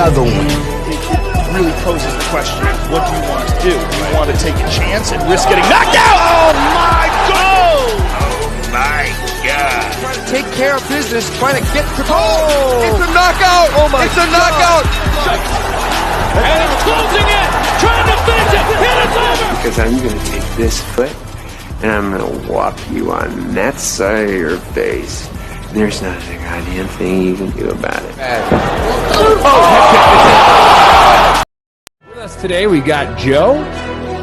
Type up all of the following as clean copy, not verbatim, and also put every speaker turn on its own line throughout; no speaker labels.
Another one.
It really poses the question, what do you want to do? Do you want to take a chance and risk getting knocked out? Oh my God!
Oh my God.
Trying to take care of business, trying to get to
It's a knockout!
Oh my
It's a knockout!
And he's closing it, trying to finish it, and it's over!
Because I'm going to take this foot and I'm going to whop you on that side of your face. There's not a goddamn thing you can do about it.
With us today, we got Joe,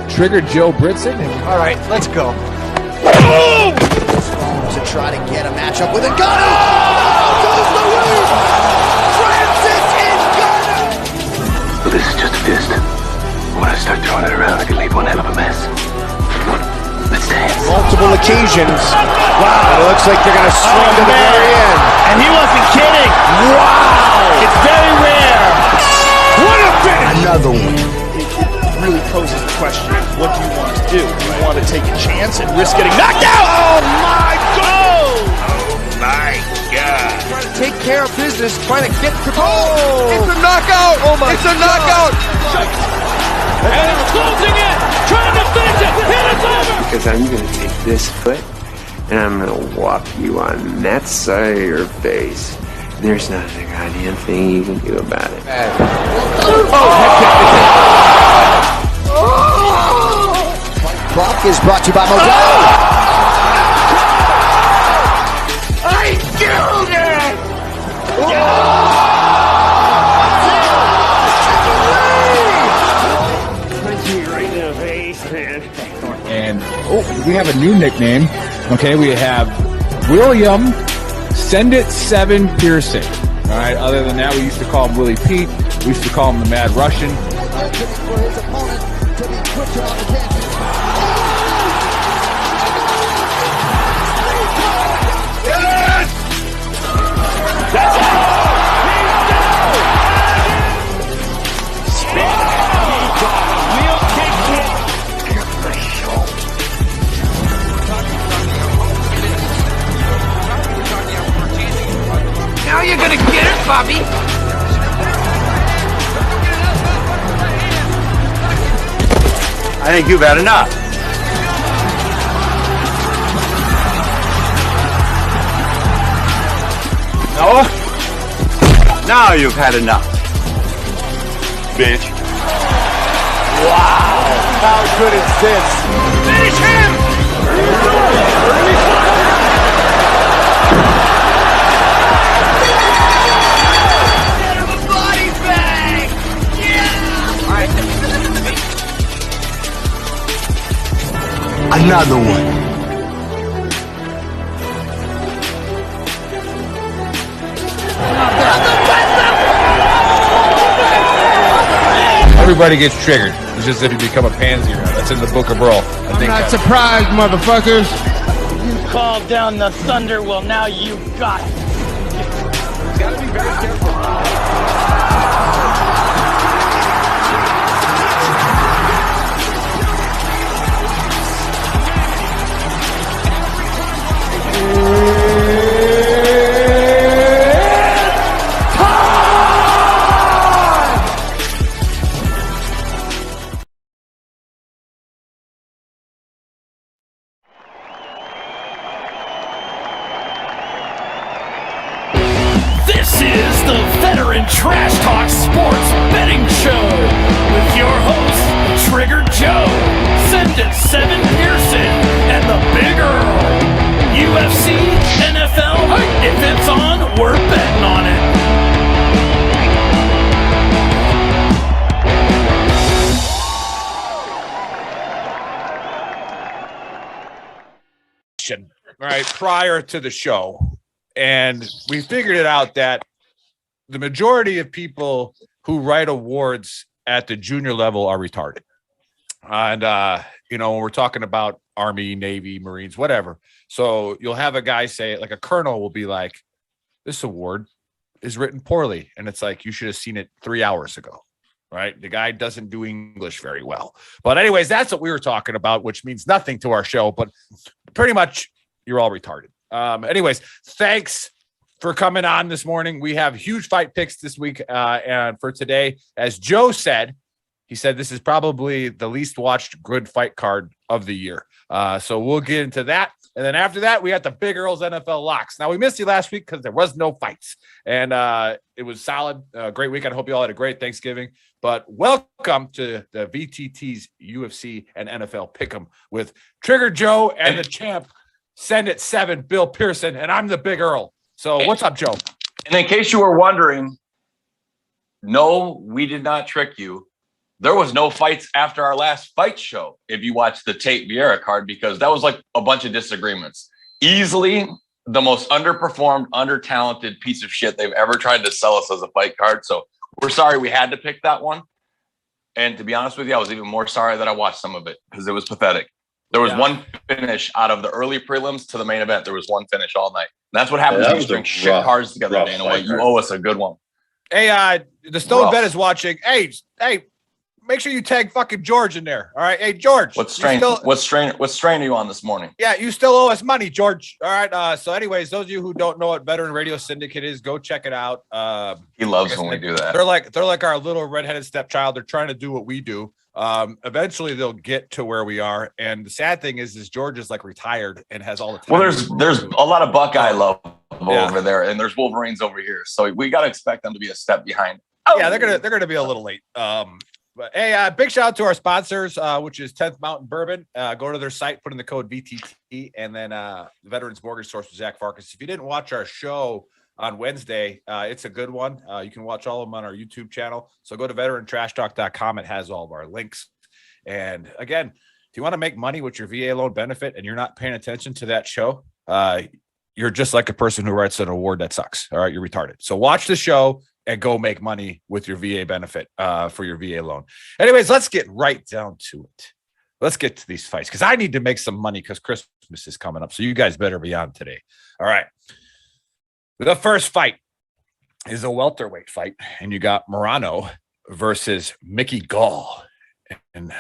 Trigger Joe Britson.
All right, let's go. To try to get a matchup with a gun. Goes the lead. Francis is gunning.
Well, this is just a fist. When I start throwing it around, I can leave one hell of a mess. Let's dance.
Multiple occasions. Wow. It looks like they're going to swing to the very end.
And he wasn't kidding. Wow. It's very rare. What a finish.
Another one.
It really poses the question, what do you want to do? Do you want to take a chance and risk getting knocked out? Oh my God!
Oh my God.
Trying to take care of business, trying to get to
It's a knockout! It's a knockout!
And he's closing it, trying to finish it, and it's over!
Because I'm going to take this foot and I'm going to whop you on that side of your face. There's not a goddamn thing you can do about it.
Buck is brought to you by Modelo.
I killed it! Punch me right in the face, man.
And we have a new nickname. Okay, we have William Send It 7 Pearson. All right, other than that, we used to call him Willie Pete. We used to call him the Mad Russian.
For his opponent to be quicker on the catch.
Now you're gonna get it, Bobby!
I think you've had enough. No? Now you've had enough. Bitch.
Wow. How good is this?
Finish him! Get him a body bag! Yeah!
Another one.
Everybody gets triggered. It's just if you become a pansy. That's in the Book of Earl.
I'm not surprised, motherfuckers.
You called down the thunder, well now you got it.
Gotta be very careful.
This is the Veteran Trash Talk Sports Betting Show with your hosts, Trigger Joe, Send It 7 Pearson, and the Big Earl. UFC, NFL, if it's on, we're betting on it.
All right, prior to the show, and we figured it out that the majority of people who write awards at the junior level are retarded. And, when we're talking about Army, Navy, Marines, whatever. So you'll have a guy say, like a colonel will be like, this award is written poorly. And it's like, you should have seen it 3 hours ago, right? The guy doesn't do English very well. But anyways, that's what we were talking about, which means nothing to our show, but pretty much you're all retarded. Anyways, thanks for coming on this morning. We have huge fight picks this week. And for today, as Joe said, he said this is probably the least watched good fight card of the year. So we'll get into that. And then after that, we got the Big Earl's NFL locks. Now, we missed you last week because there was no fights. And it was solid. Great week. I hope you all had a great Thanksgiving. But welcome to the VTT's UFC and NFL Pick'em with Trigger Joe and the champ. Send it 7, Bill Pearson. And I'm the Big Earl. So what's up, Joe?
And in case you were wondering, no, we did not trick you. There was no fights after our last fight show, if you watched the Tate Vieira card, because that was like a bunch of disagreements. Easily the most underperformed, under-talented piece of shit they've ever tried to sell us as a fight card. So we're sorry we had to pick that one. And to be honest with you, I was even more sorry that I watched some of it because it was pathetic. There was one finish out of the early prelims to the main event. There was one finish all night. And that's what happens when you string shit cards together, Dana White. You owe us a good one.
Hey, the Stone Bet is watching. Hey, make sure you tag fucking George in there. All right. Hey, George.
What strain are you on this morning?
Yeah, you still owe us money, George. All right. So anyways, those of you who don't know what Veteran Radio Syndicate is, go check it out.
He loves when we do that.
They're like our little redheaded stepchild. They're trying to do what we do. Eventually they'll get to where we are. And the sad thing is George is like retired and has all the time.
Well, there's a lot of Buckeye love over there, and there's Wolverines over here. So we got to expect them to be a step behind.
Yeah, they're gonna be a little late. But hey, big shout out to our sponsors, which is 10th Mountain Bourbon. Go to their site, put in the code VTT, and then the Veterans Mortgage Source with Zach Farkas. If you didn't watch our show on Wednesday, it's a good one. You can watch all of them on our YouTube channel. So go to veterantrashtalk.com. It has all of our links. And again, if you want to make money with your VA loan benefit and you're not paying attention to that show, you're just like a person who writes an award that sucks. All right, you're retarded. So watch the show and go make money with your VA benefit for your VA loan. Anyways, let's get right down to it. Let's get to these fights because I need to make some money because Christmas is coming up. So you guys better be on today. All right. The first fight is a welterweight fight, and you got Murano versus Mickey Gall. And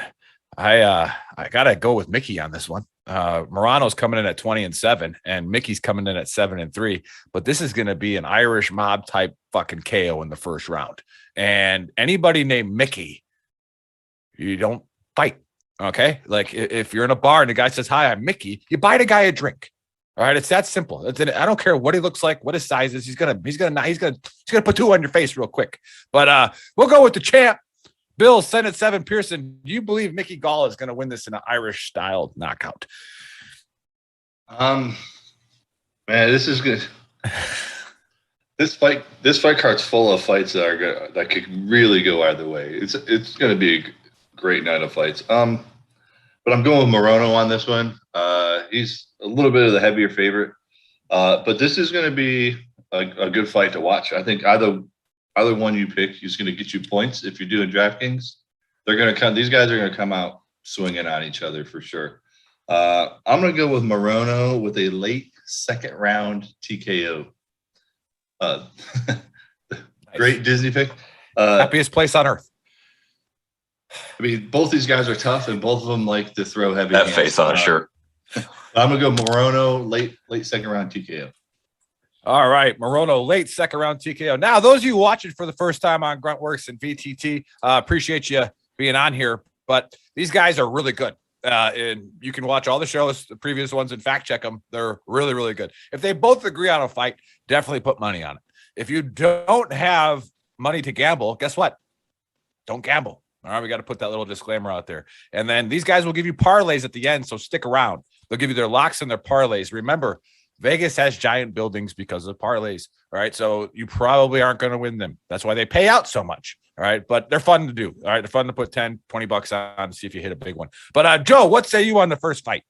I gotta go with Mickey on this one. Murano's coming in at 20-7, and Mickey's coming in at 7-3. But this is going to be an Irish mob type fucking KO in the first round. And anybody named Mickey, you don't fight. Okay, like if you're in a bar and the guy says, "Hi, I'm Mickey," you buy the guy a drink. All right, it's that simple. I don't care what he looks like, what his size is. He's gonna put two on your face real quick. But we'll go with the champ. Bill, Senate 7 Pearson. Do you believe Mickey Gall is going to win this in an Irish style knockout?
Man, this is good. This fight card's full of fights that are good, that could really go either way. It's going to be a great night of fights. But I'm going with Murano on this one. He's a little bit of the heavier favorite. But this is going to be a good fight to watch. I think either one you pick is going to get you points. If you're doing DraftKings, these guys are going to come out swinging on each other for sure. I'm going to go with Murano with a late second round TKO. Great Disney pick.
Happiest place on earth.
I mean, both these guys are tough, and both of them like to throw heavy.
That face on a shirt.
I'm going to go Murano late second round TKO.
All right, Murano, late second round TKO. Now, those of you watching for the first time on Gruntworks and VTT, appreciate you being on here. But these guys are really good. And you can watch all the shows, the previous ones, and fact check them. They're really, really good. If they both agree on a fight, definitely put money on it. If you don't have money to gamble, guess what? Don't gamble. All right, we got to put that little disclaimer out there. And then these guys will give you parlays at the end, so stick around. They'll give you their locks and their parlays. Remember, Vegas has giant buildings because of parlays. All right. So you probably aren't going to win them. That's why they pay out so much. All right. But they're fun to do. All right. They're fun to put 10, 20 bucks on to see if you hit a big one. But Joe, what say you on the first fight?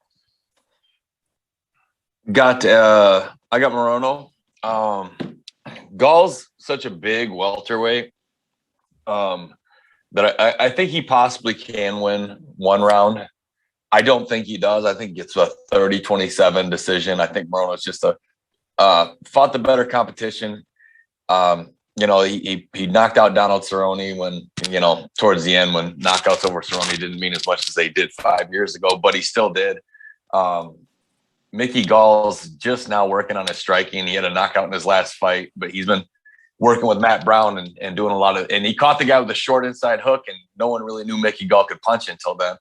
I got Murano. Gall's such a big welterweight that I think he possibly can win one round. I don't think he does. I think it's a 30-27 decision. I think Murano's just fought the better competition. He knocked out Donald Cerrone when, towards the end, when knockouts over Cerrone didn't mean as much as they did 5 years ago, but he still did. Mickey Gall's just now working on his striking. He had a knockout in his last fight, but he's been working with Matt Brown and doing a lot of, and he caught the guy with a short inside hook, and no one really knew Mickey Gall could punch until then.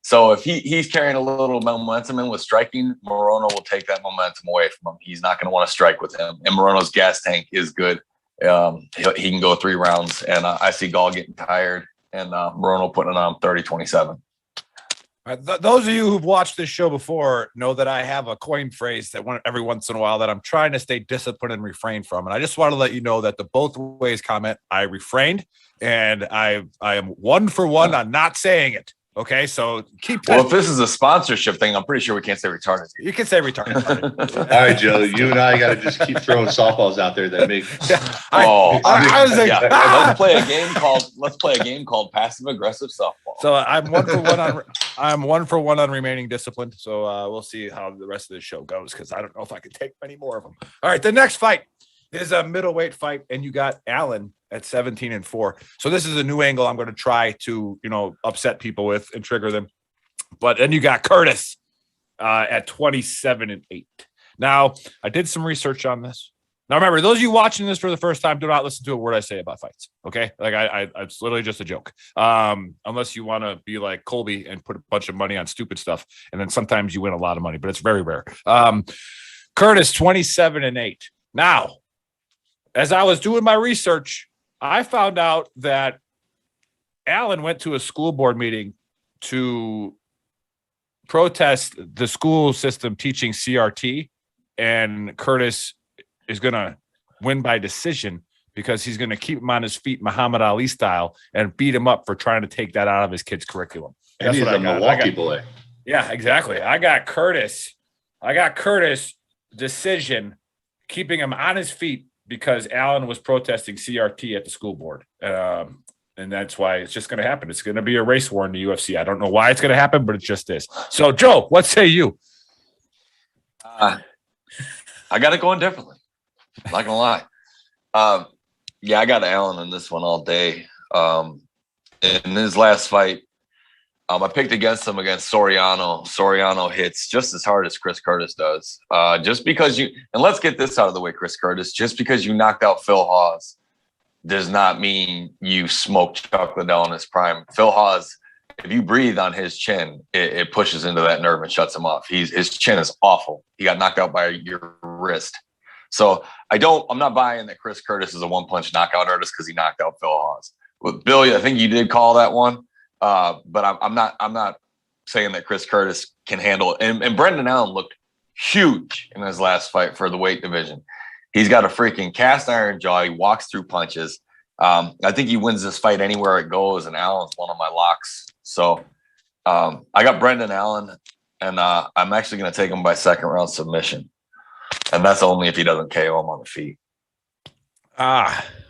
So if he's carrying a little momentum in with striking, Murano will take that momentum away from him. He's not going to want to strike with him. And Murano's gas tank is good. He can go 3 rounds, and I see Gall getting tired and Murano putting it on 30-27.
Those of you who've watched this show before know that I have a coin phrase that every once in a while that I'm trying to stay disciplined and refrain from. And I just want to let you know that the both ways comment, I refrained, and I am 1 for 1 on not saying it. Okay, so keep that.
Well, if this is a sponsorship thing, I'm pretty sure we can't say retarded.
You can say retarded.
All right, Joe, you and I got to just keep throwing softballs out there that make.
I was like,
let's play a game called passive aggressive softball.
So I'm 1 for 1 on. I'm 1 for 1 on remaining disciplined. So we'll see how the rest of the show goes, because I don't know if I can take many more of them. All right, the next fight is a middleweight fight, and you got Allen at 17-4. So this is a new angle I'm going to try to, upset people with and trigger them. But then you got Curtis at 27-8. Now, I did some research on this. Now, remember, those of you watching this for the first time, do not listen to a word I say about fights. Okay, like it's literally just a joke. Unless you want to be like Colby and put a bunch of money on stupid stuff, and then sometimes you win a lot of money, but it's very rare. Curtis 27-8. Now, as I was doing my research, I found out that Allen went to a school board meeting to protest the school system teaching CRT, and Curtis is going to win by decision because he's going to keep him on his feet Muhammad Ali style and beat him up for trying to take that out of his kid's curriculum.
And he's a Milwaukee boy.
Yeah, exactly. I got Curtis decision, keeping him on his feet because Allen was protesting CRT at the school board. And that's why it's just going to happen. It's going to be a race war in the UFC. I don't know why it's going to happen, but it just is. So, Joe, what say you?
I got it going differently. Not gonna lie. Yeah, I got Allen in this one all day. In his last fight, I picked against him against Soriano. Soriano hits just as hard as Chris Curtis does. Just because and let's get this out of the way, Chris Curtis, just because you knocked out Phil Hawes does not mean you smoked Chuck Liddell in his prime. Phil Hawes, if you breathe on his chin, it pushes into that nerve and shuts him off. His chin is awful. He got knocked out by your wrist. So I'm not buying that Chris Curtis is a one-punch knockout artist because he knocked out Phil Hawes. With Billy, I think you did call that one, but I'm not saying that Chris Curtis can handle it. And Brendan Allen looked huge in his last fight for the weight division. He's got a freaking cast iron jaw. He walks through punches. I think he wins this fight anywhere it goes, and Allen's one of my locks. So I got Brendan Allen, and I'm actually going to take him by second round submission. And that's only if he doesn't KO him on the feet.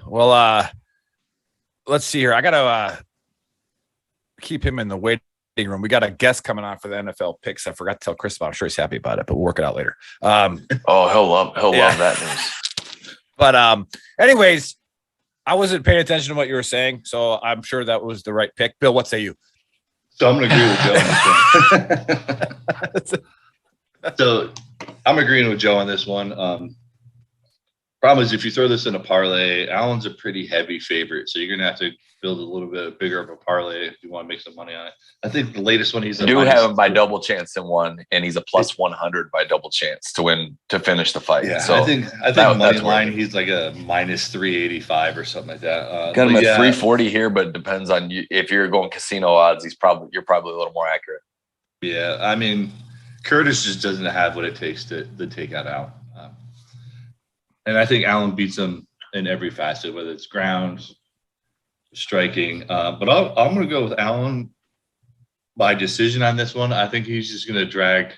Well, let's see here. I got to keep him in the waiting room. We got a guest coming on for the NFL picks. I forgot to tell Chris about it. I'm sure he's happy about it, but we'll work it out later.
He'll love that news.
But anyways, I wasn't paying attention to what you were saying, so I'm sure that was the right pick. Bill, what say you?
So I'm going to agree with Joe. So I'm agreeing with Joe on this one. Problem is, if you throw this in a parlay, Allen's a pretty heavy favorite, so you're going to have to build a little bit bigger of a parlay if you want to make some money on it. I think the latest one he's
I do have him by double chance in one, and he's a plus 100 by double chance to finish the fight.
Yeah,
so
I think money line he's like a minus 385 or something like that.
Got him at 340 here, but it depends on you. If you're going casino odds, you're probably a little more accurate.
Yeah, I mean, Curtis just doesn't have what it takes to take that out. And I think Allen beats him in every facet, whether it's ground, striking. But I'm going to go with Allen by decision on this one. I think he's just going to drag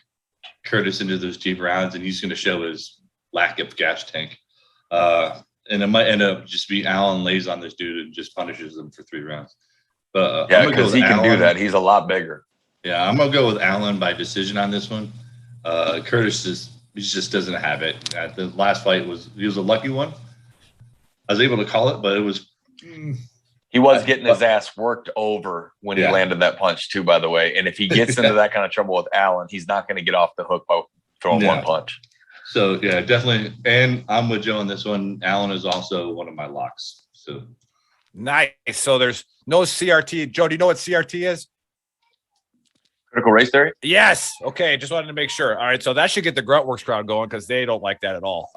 Curtis into those deep rounds, and he's going to show his lack of gas tank. And it might end up just be Allen lays on this dude and just punishes him for 3 rounds. But
yeah, because he can do that. He's a lot bigger.
Yeah, I'm going to go with Allen by decision on this one. Curtis he just doesn't have it. The last fight he was a lucky one. I was able to call it, but it was.
He was getting his ass worked over when he landed that punch too, by the way. And if he gets into that kind of trouble with Allen, he's not going to get off the hook throwing one punch.
So yeah, definitely. And I'm with Joe on this one. Allen is also one of my locks. So
nice. So there's no CRT. Joe, do you know what CRT is?
Critical race theory?
Yes. Okay. Just wanted to make sure. All right. So that should get the Gruntworks crowd going because they don't like that at all.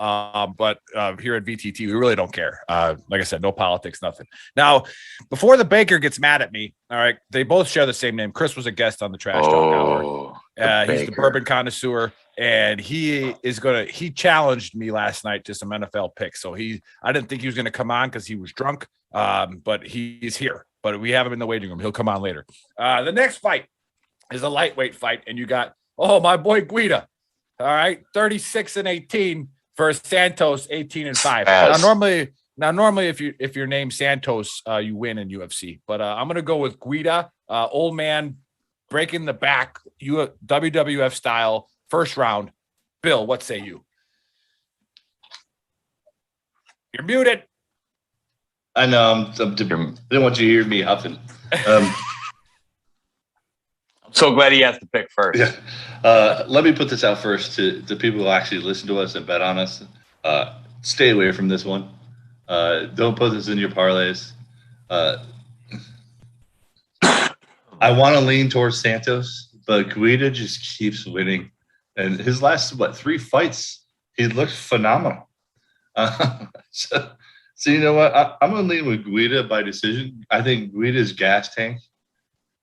But here at VTT, we really don't care. Like I said, no politics, nothing. Now, before the banker gets mad at me, all right, they both share the same name. Chris was a guest on the Trash Talk Hour. He's the bourbon connoisseur, and he challenged me last night to some NFL picks. So I didn't think he was going to come on because he was drunk, but he's here. But we have him in the waiting room. He'll come on later. The next fight is a lightweight fight, and you got my boy Guida, all right, 36-18 versus Santos, 18-5. Now normally if you're named Santos, you win in UFC, but I'm gonna go with Guida, old man breaking the back, WWF style, first round. Bill, what say you? You're muted.
I know I didn't want you to hear me huffing.
So glad he has to pick first.
Yeah. Let me put this out first to people who actually listen to us and bet on us. Stay away from this one. Don't put this in your parlays. I want to lean towards Santos, but Guida just keeps winning. And his last, 3 fights, he looked phenomenal. So you know what? I'm going to lean with Guida by decision. I think Guida's gas tank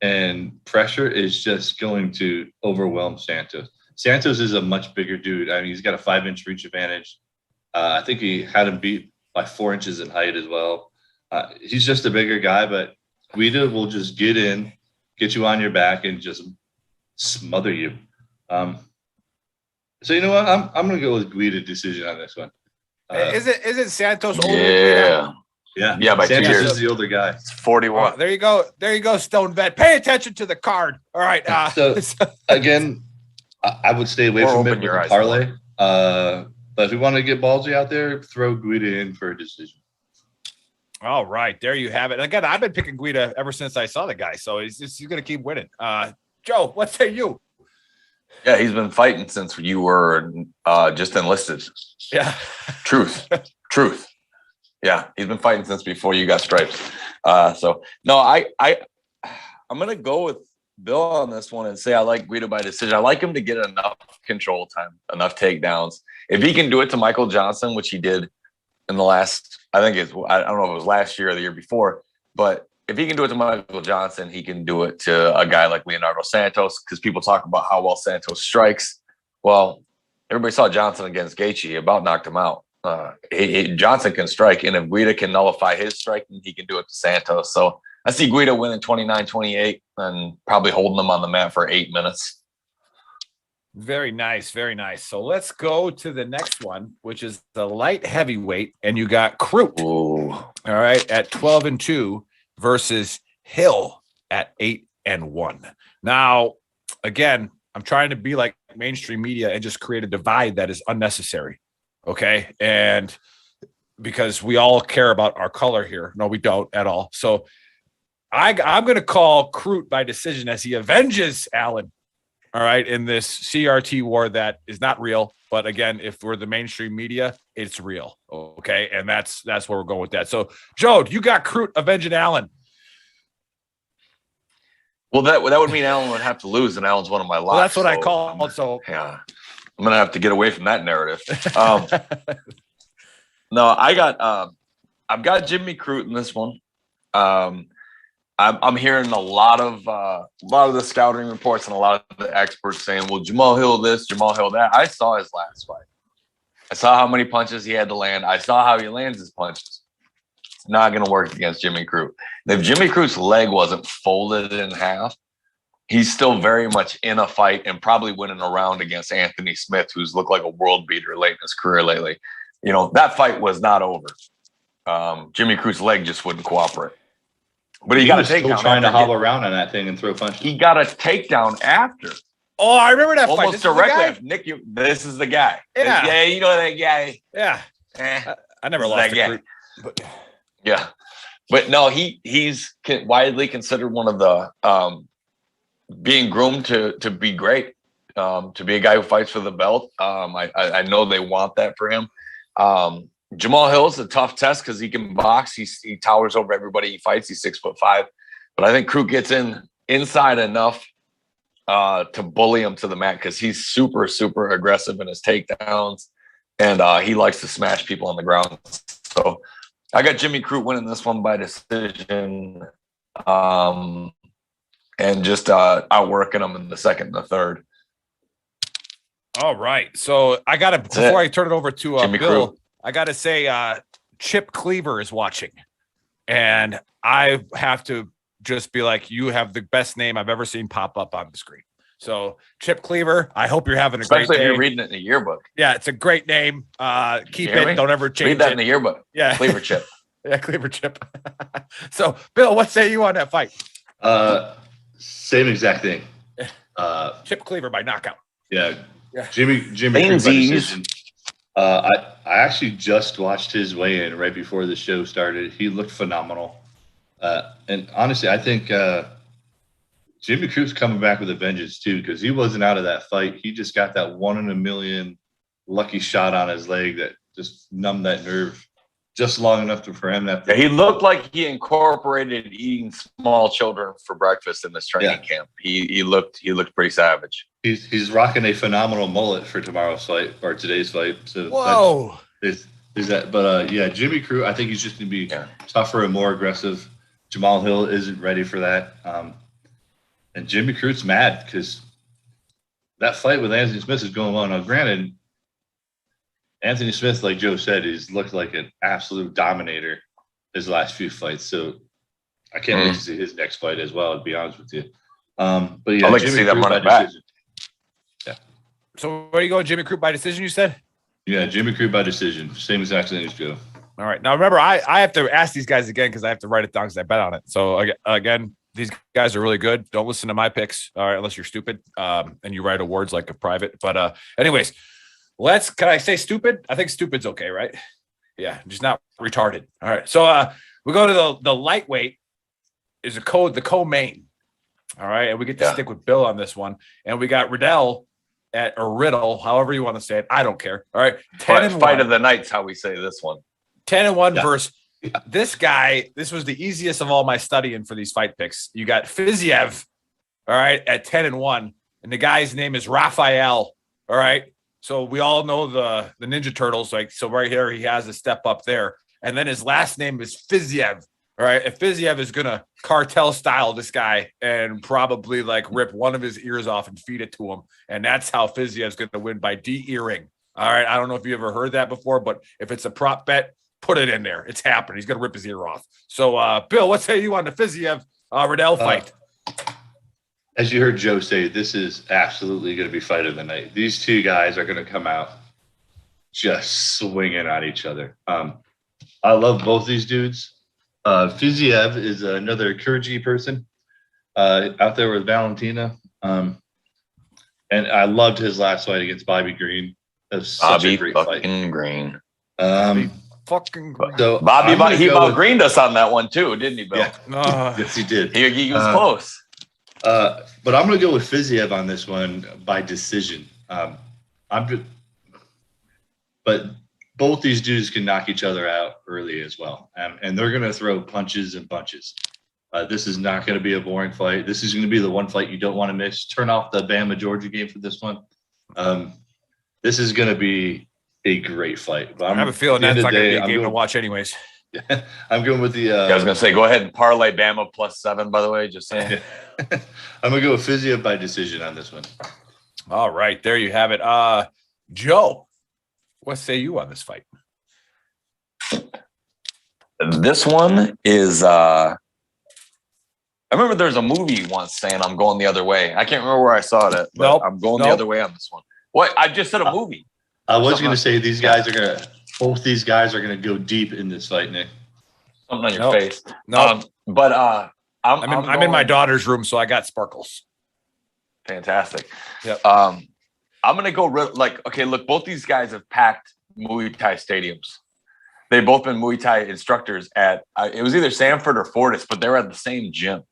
and pressure is just going to overwhelm Santos. Santos is a much bigger dude. I mean, he's got a 5-inch reach advantage. I think he had him beat by 4 inches in height as well. He's just a bigger guy, but Guida will just get in, get you on your back, and just smother you. So you know what? I'm going to go with Guida decision on this one.
Isn't Santos older?
Yeah,
by 2
Santos
years.
is the older guy.
It's 41.
There you go, Stone Vet. Pay attention to the card. All right.
So again, I would stay away from it with the parlay. But if we want to get ballsy out there, throw Guida in for a decision.
All right, there you have it. Again, I've been picking Guida ever since I saw the guy, so he's going to keep winning. Joe, what say you?
Yeah, he's been fighting since you were just enlisted.
Yeah.
Truth. Yeah, he's been fighting since before you got stripes. So no, I'm gonna go with Bill on this one and say I like Guida by decision. I like him to get enough control time, enough takedowns. If he can do it to Michael Johnson, which he did in the last, I don't know if it was last year or the year before, but if he can do it to Michael Johnson, he can do it to a guy like Leonardo Santos, because people talk about how well Santos strikes. Well, everybody saw Johnson against Gaethje. He about knocked him out. Johnson can strike, and if Guida can nullify his striking, he can do it to Santos. So I see Guida winning 29-28 and probably holding him on the mat for 8 minutes.
Very nice, very nice. So let's go to the next one, which is the light heavyweight, and you got Crute, all right, at 12-2 versus Hill at 8-1. Now, again, I'm trying to be like mainstream media and just create a divide that is unnecessary. Okay. And because we all care about our color here. No, we don't at all. So I'm going to call Crute by decision as he avenges Allen. All right. In this CRT war that is not real. But again, if we're the mainstream media, it's real. Okay. And that's where we're going with that. So Joe, you got Crute avenging Allen.
Well, that would mean Allen would have to lose, and Allen's one of my locks.
Well, that's what I call. So
yeah, I'm gonna have to get away from that narrative. No, I've got Jimmy Crute in this one. I'm hearing a lot of the scouting reports and a lot of the experts saying, "Well, Jamal Hill this, Jamal Hill that." I saw his last fight. I saw how many punches he had to land. I saw how he lands his punches. It's not going to work against Jimmy Crute. If Jimmy Crute's leg wasn't folded in half, he's still very much in a fight and probably winning a round against Anthony Smith, who's looked like a world beater late in his career lately. You know, that fight was not over. Jimmy Crute's leg just wouldn't cooperate. But he got a takedown.
Trying to hobble around on that thing and throw punches.
He got a takedown after.
Oh, I remember that
almost
fight.
Directly. Nick, this is the guy.
Yeah.
Yeah, you know that guy.
Yeah. I never lost that guy.
But yeah. But no, he's widely considered one of the being groomed to be great. to be a guy who fights for the belt. I know they want that for him. Jamal Hill's a tough test because he can box. He towers over everybody he fights. He's 6'5", but I think Crute gets inside enough to bully him to the mat because he's super, super aggressive in his takedowns, and he likes to smash people on the ground. So I got Jimmy Crute winning this one by decision, and just outworking him in the second and the third.
All right. So I got to, before I turn it over to Bill,
Crute.
I got to say Chip Cleaver is watching, and I have to just be like, you have the best name I've ever seen pop up on the screen. So Chip Cleaver, I hope you're having a great day.
Especially if you're reading it in the yearbook.
Yeah, it's a great name. Keep it. Don't ever change it.
Read that in the yearbook.
Yeah.
Cleaver Chip.
Yeah, Cleaver Chip. So, Bill, what say you on that fight?
Same exact thing.
Chip Cleaver by knockout.
Yeah. Jimmy Crute by decision. I actually just watched his weigh-in right before the show started. He looked phenomenal. And honestly, I think Jimmy Crute's coming back with a vengeance too, because he wasn't out of that fight. He just got that 1 in a million lucky shot on his leg that just numbed that nerve just long enough for him to have to.
He looked like he incorporated eating small children for breakfast in this training camp. He looked pretty savage.
He's rocking a phenomenal mullet for tomorrow's fight or today's fight. So
whoa,
is that? But Jimmy Crute, I think he's just going to be tougher and more aggressive. Jamal Hill isn't ready for that, and Jimmy Crute's mad because that fight with Anthony Smith is going on. Now, granted, Anthony Smith, like Joe said, he's looked like an absolute dominator his last few fights. So I can't wait to see his next fight as well, to be honest with you. But yeah,
I'd like
Jimmy
to see them
Crute
run it
by
back.
decision. Yeah.
So where are you going, Jimmy Crute by decision, you said?
Yeah, Jimmy Crute by decision. Same exact thing as Joe.
All right. Now, remember, I have to ask these guys again because I have to write it down because I bet on it. So, again, these guys are really good. Don't listen to my picks, all right, unless you're stupid and you write awards like a private. But anyways, can I say stupid? I think stupid's okay, right? Yeah, just not retarded. All right. So we go to the lightweight is the co-main. All right. And we get to stick with Bill on this one. And we got Riddle or Riddle, however you want to say it. I don't care. All right.
Fight of the night's how we say this one.
10-1 versus this guy. This was the easiest of all my studying for these fight picks. You got Fiziev, all right, at 10-1, and the guy's name is Raphael. All right. So we all know the Ninja Turtles. So right here, he has a step up there. And then his last name is Fiziev. All right. And Fiziev is going to cartel style this guy and probably rip one of his ears off and feed it to him. And that's how Fiziev's going to win by de-earing. All right. I don't know if you ever heard that before, but if it's a prop bet, put it in there. It's happening. He's going to rip his ear off. So, Bill, what say you on the Fiziev Riddle fight?
As you heard Joe say, this is absolutely going to be fight of the night. These two guys are going to come out just swinging on each other. I love both these dudes. Fiziev is another Kyrgyz person out there with Valentina. And I loved his last fight against Bobby Green. That was such a great fight.
Green.
Fucking Green.
So
Bobby, he greened us on that one too, didn't he, Bill?
Yeah. Yes, he did.
He was close.
But I'm going to go with Fiziev on this one by decision. But both these dudes can knock each other out early as well. And they're going to throw punches and bunches. This is not going to be a boring fight. This is going to be the one fight you don't want to miss. Turn off the Bama-Georgia game for this one. This is going to be a great fight. But
I have a feeling that's not going to be a game to watch anyways.
I'm going with the
I was going to say, go ahead and parlay Bama +7, by the way, just saying.
I'm going to go with Fiziev by decision on this one.
All right, there you have it. Joe, what say you on this fight?
This one is I remember there's a movie once saying I'm going the other way. I can't remember where I saw it, but I'm going the other way on this one. What? I just said a movie.
I was going to say both these guys are going to go deep in this fight, Nick.
Something on your face.
No.
But
I'm in my daughter's room, so I got sparkles.
Fantastic.
Yep.
I'm going to go look, both these guys have packed Muay Thai stadiums. They've both been Muay Thai instructors at, it was either Sanford or Fortis, but they were at the same gym.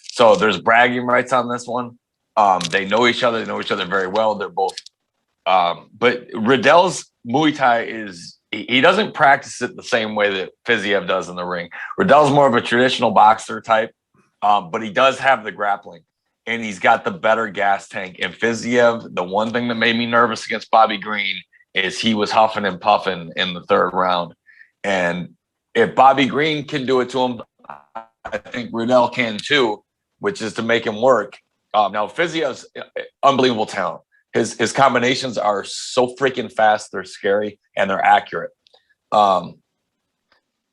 So there's bragging rights on this one. They know each other. They know each other very well. They're both. But Riddell's Muay Thai he doesn't practice it the same way that Fiziev does in the ring. Riddell's more of a traditional boxer type, but he does have the grappling, and he's got the better gas tank. And Fiziev, the one thing that made me nervous against Bobby Green is he was huffing and puffing in the third round. And if Bobby Green can do it to him, I think Riddell can too, which is to make him work. Now, Fiziev's unbelievable talent. His combinations are so freaking fast, they're scary, and they're accurate.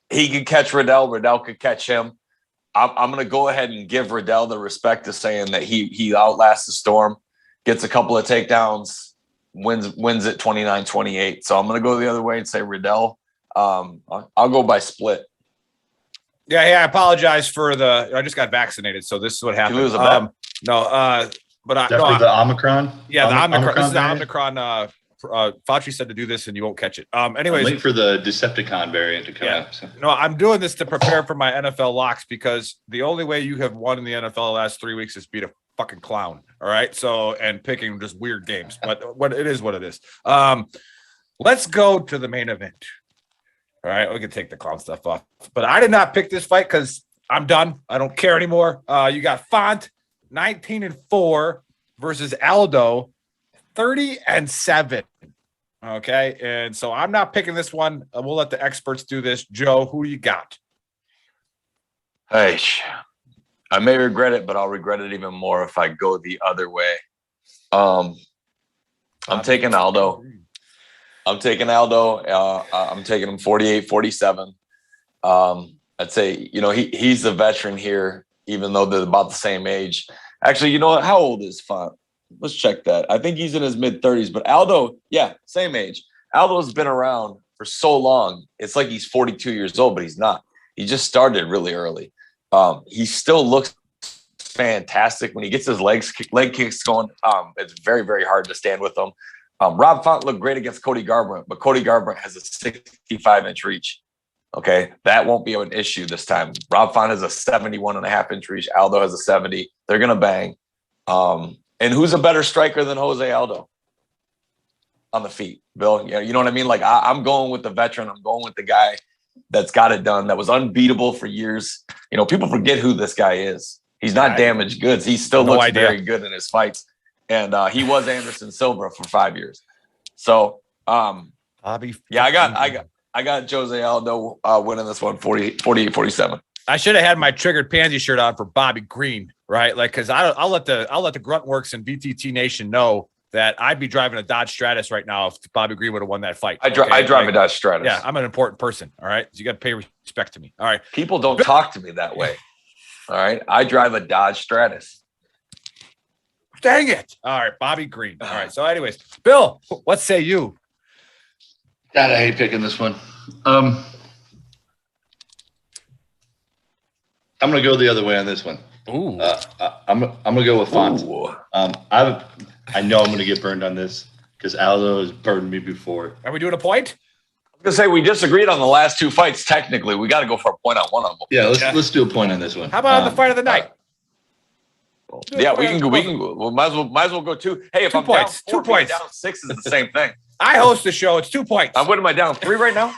He could catch Riddell. Riddell could catch him. I'm going to go ahead and give Riddell the respect of saying that he outlasts the storm, gets a couple of takedowns, wins it 29-28. So I'm going to go the other way and say Riddell. I'll go by split.
Yeah, I apologize for I just got vaccinated, so this is what happened.
You lose a bet?
But
the Omicron.
Yeah, the Omicron. This is the
variant?
Omicron. Fauci said to do this, and you won't catch it. Anyways,
link for the Decepticon variant to come up. So.
No, I'm doing this to prepare for my NFL locks because the only way you have won in the NFL the last 3 weeks is beat a fucking clown. All right, so and picking just weird games, but what it is, what it is. Let's go to the main event. All right, we can take the clown stuff off, but I did not pick this fight because I'm done. I don't care anymore. You got Font 19-4 versus Aldo 30-7. Okay, and so I'm not picking this one. We'll let the experts do this. Joe, who you got?
Hey, I may regret it, but I'll regret it even more if I go the other way. I'm taking Aldo. I'm taking him 48-47. I'd say, he's the veteran here, even though they're about the same age. Actually, you know what? How old is Font? Let's check that. I think he's in his mid-30s, but Aldo, yeah, same age. Aldo's been around for so long. It's like he's 42 years old, but he's not. He just started really early. He still looks fantastic when he gets his leg kicks going. It's very, very hard to stand with him. Rob Font looked great against Cody Garbrandt, but Cody Garbrandt has a 65-inch reach. Okay, that won't be an issue this time. Rob Font has a 71.5-inch reach. Aldo has a 70. They're gonna bang. And who's a better striker than Jose Aldo on the feet, Bill? You know what I mean? Like I'm going with the veteran. I'm going with the guy that's got it done. That was unbeatable for years. People forget who this guy is. He's not damaged goods. He still looks very good in his fights. And he was Anderson Silva for 5 years. So
Bobby.
Yeah, I got Jose Aldo winning this one 48-47.
I should have had my triggered pansy shirt on for Bobby Green, right? Like, because I'll let the Gruntworks and VTT Nation know that I'd be driving a Dodge Stratus right now if Bobby Green would have won that fight.
I drive a Dodge Stratus.
Yeah, I'm an important person. All right, so you got to pay respect to me. All right,
people don't talk to me that way. All right, I drive a Dodge Stratus.
Dang it! All right, Bobby Green. All right. So, anyways, Bill, what say you?
God, I hate picking this one. I'm going to go the other way on this one.
Ooh.
I'm going to go with Font. I know I'm going to get burned on this because Aldo has burned me before.
Are we doing a point?
I was going to say we disagreed on the last two fights. Technically, we got to go for a point on one of them.
Yeah, let's do a point on this one.
How about on the fight of the night?
Yeah, we can go. We might as well go two. Hey, if
2
I'm
points,
down 4,
2 points.
down 6 is the same thing.
I host the show. It's 2 points.
What am I down 3 right now?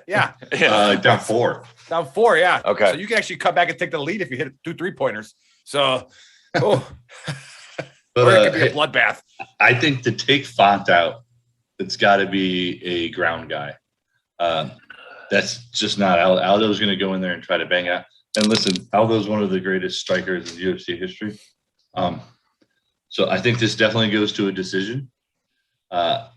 Yeah.
Down 4.
Down 4, yeah.
Okay.
So you can actually come back and take the lead if you hit 2 3-pointers. So, or it could be a bloodbath.
I think to take Font out, it's got to be a ground guy. That's just not Aldo's going to go in there and try to bang out. And listen, Aldo's one of the greatest strikers in UFC history. So I think this definitely goes to a decision.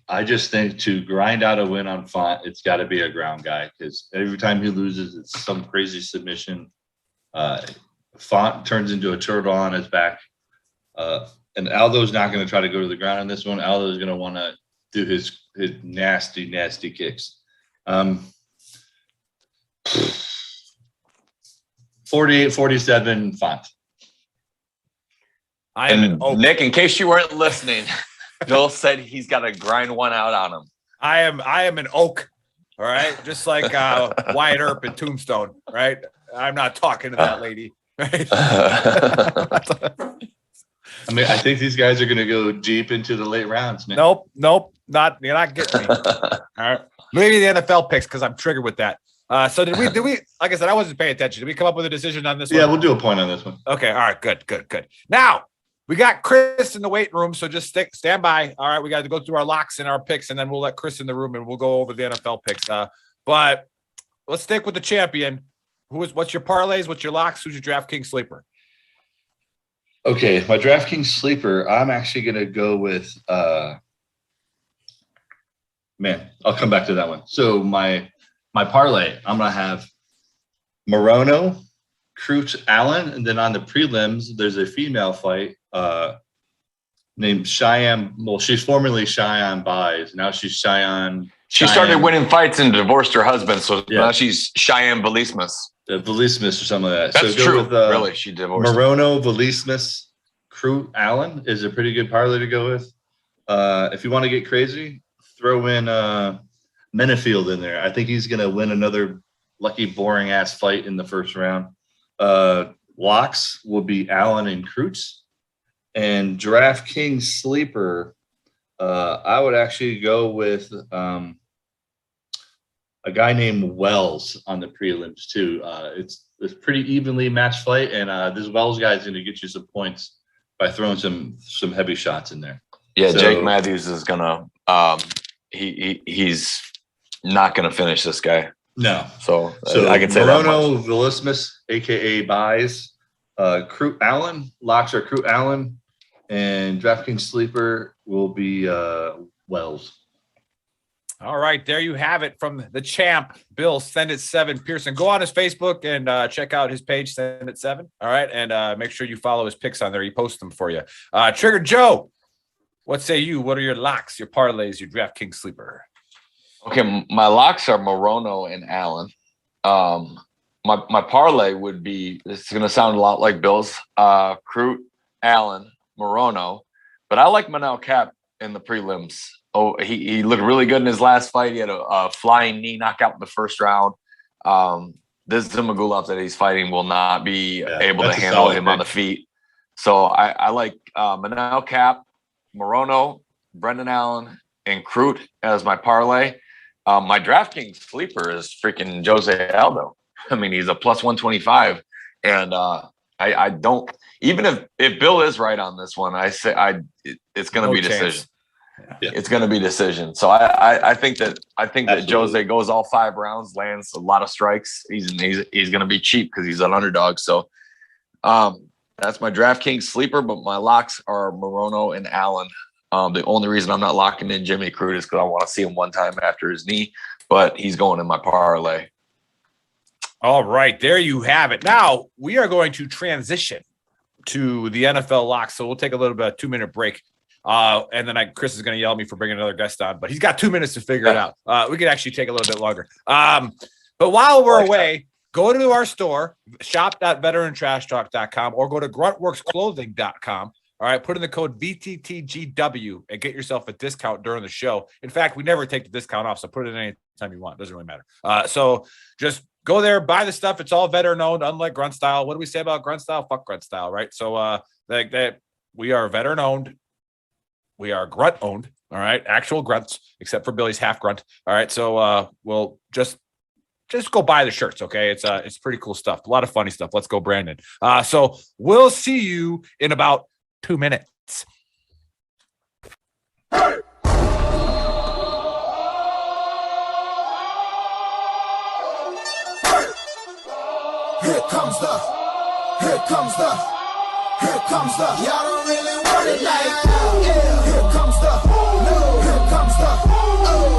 I just think to grind out a win on Font, it's got to be a ground guy because every time he loses, it's some crazy submission. Font turns into a turtle on his back. And Aldo's not going to try to go to the ground on this one. Aldo's going to want to do his nasty, nasty kicks. 48-47 Font.
Nick, in case you weren't listening, Bill said he's got to grind one out on him.
I am an oak, all right? Just like Wyatt Earp in Tombstone, right? I'm not talking to that lady, right?
I mean, I think these guys are going to go deep into the late rounds, man.
Nope, you're not getting me. All right, maybe the NFL picks because I'm triggered with that. So did we? Like I said, I wasn't paying attention. Did we come up with a decision on this one?
Yeah, we'll do a point on this one.
Okay, all right, good. Now we got Chris in the weight room, so just stand by. All right, we got to go through our locks and our picks, and then we'll let Chris in the room and we'll go over the NFL picks. But let's stick with the champion. What's your parlays? What's your locks? Who's your DraftKings sleeper?
Okay, my DraftKings sleeper, I'm actually going to go with I'll come back to that one. So my parlay, I'm going to have Murano, Crute, Allen, and then on the prelims, there's a female fight named Cheyenne. Well, she's formerly Cheyenne Buys. Now she's Cheyenne.
She started winning fights and divorced her husband, so now she's Cheyenne Valismus.
Valismus or something like that.
That's
so
true.
With,
really, she divorced
Murano, Valismus, Crute, Allen is a pretty good parlay to go with. If you want to get crazy, throw in Menefield in there. I think he's going to win another lucky, boring ass fight in the first round. Locks will be Allen and Crute. And DraftKings sleeper, I would actually go with a guy named Wells on the prelims too. It's pretty evenly matched fight, and this Wells guy is going to get you some points by throwing some heavy shots in there.
Yeah, so, Jake Matthews is gonna he's not gonna finish this guy.
No.
So I can say
Murano,
that much.
Valismus, aka Buys, Crute Allen, locks are Crute Allen, and DraftKings sleeper will be Wells.
All right, there you have it from the champ, Bill Send It 7 Pearson. Go on his Facebook and check out his page, Send It 7. All right, and make sure you follow his picks on there. He posts them for you. Trigger Joe, what say you? What are your locks, your parlays, your DraftKings sleeper?
Okay, my locks are Murano and Allen. My parlay would be, it's going to sound a lot like Bill's, Crute, Allen, Murano, but I like Manel Cap in the prelims. Oh, he looked really good in his last fight. He had a flying knee knockout in the first round. This Zimagulov that he's fighting will not be able to handle him on the feet. So I like Manel Cap, Murano, Brendan Allen, and Crute as my parlay. My DraftKings sleeper is freaking Jose Aldo. I mean, he's a plus 125. And I don't, even if Bill is right on this one, I say it's going to be decision. Yeah. It's going to be decision. So I think that Jose goes all 5 rounds, lands a lot of strikes. He's going to be cheap because he's an underdog. So that's my DraftKings sleeper. But my locks are Murano and Allen. The only reason I'm not locking in Jimmy Crute is because I want to see him one time after his knee. But he's going in my parlay.
All right, there you have it. Now we are going to transition to the NFL locks. So we'll take a little bit of 2-minute break. And then Chris is going to yell at me for bringing another guest on, but he's got 2 minutes to figure it out. We could actually take a little bit longer. But while we're away, go to our store, shop.veterantrashtalk.com, or go to gruntworksclothing.com. All right, put in the code VTTGW and get yourself a discount during the show. In fact, we never take the discount off, so put it in any time you want. Doesn't really matter. So just go there, buy the stuff. It's all veteran owned, unlike Grunt Style. What do we say about Grunt Style? Fuck Grunt Style, right? So we are veteran owned. We are grunt owned, all right, actual grunts, except for Billy's half grunt. All right, so we'll just go buy the shirts, okay? It's pretty cool stuff, a lot of funny stuff. Let's go, Brandon. So we'll see you in about 2 minutes.
Here comes the, y'all don't really want it like that. Yeah. Here comes the, no. Here comes the, oh.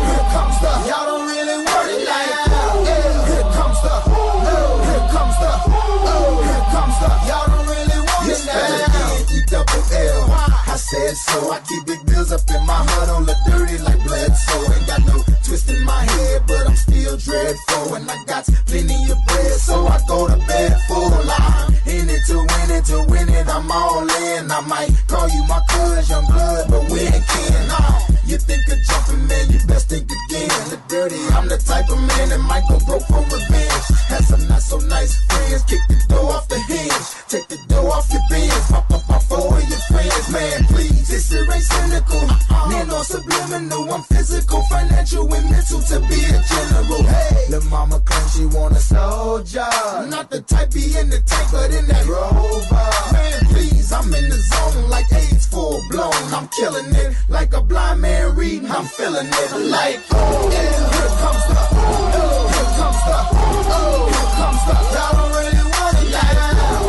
Here comes the, y'all don't really want it like that. Yeah. Here comes the, no. Here comes the, oh. Here comes the, y'all don't really want it like that. E-double-L. I said so. I keep big bills up in my hood on the dirty like Bledsoe. Ain't got no twist in my head, but I'm still dreadful. And I got plenty of bread, so I go to bed full. I'm in it to win it, I'm all in. I might call you my cuz, young blood, but we ain't kin. You think of jumping, man, you best think again. The dirty, I'm the type of man that might go broke for revenge. Had some not so nice friends, kick the door off the hinge. Take the door off your bins, pop 4 of your friends. this shit ain't cynical. Me no subliminal, I'm physical, financial, and mental to be a general. Hey, the mama claims she want a soldier. Not the type be in the tank, but in that Rover. Man, please, I'm in the zone like AIDS full blown. I'm killing it like a blind man reading. I'm feeling it like, oh, yeah, here comes the, oh, here comes the, oh, here comes the. Y'all don't really want it like,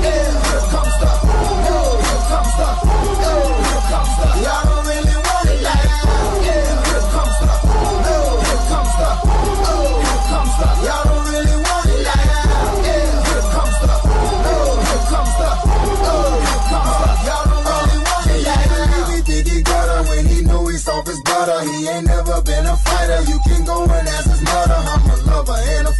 yeah, here comes the, oh, here comes the, oh, here comes the. Y'all don't really want it like, yeah, here comes the, oh, here comes the, oh, here comes the. Y'all don't really want it like, yeah, here comes the, oh, here comes the, oh, here comes the. Y'all don't really want it like, he think he got her when he knew he's off his butter. He ain't never been a fighter. You can go and ask his mother. I'm a lover and a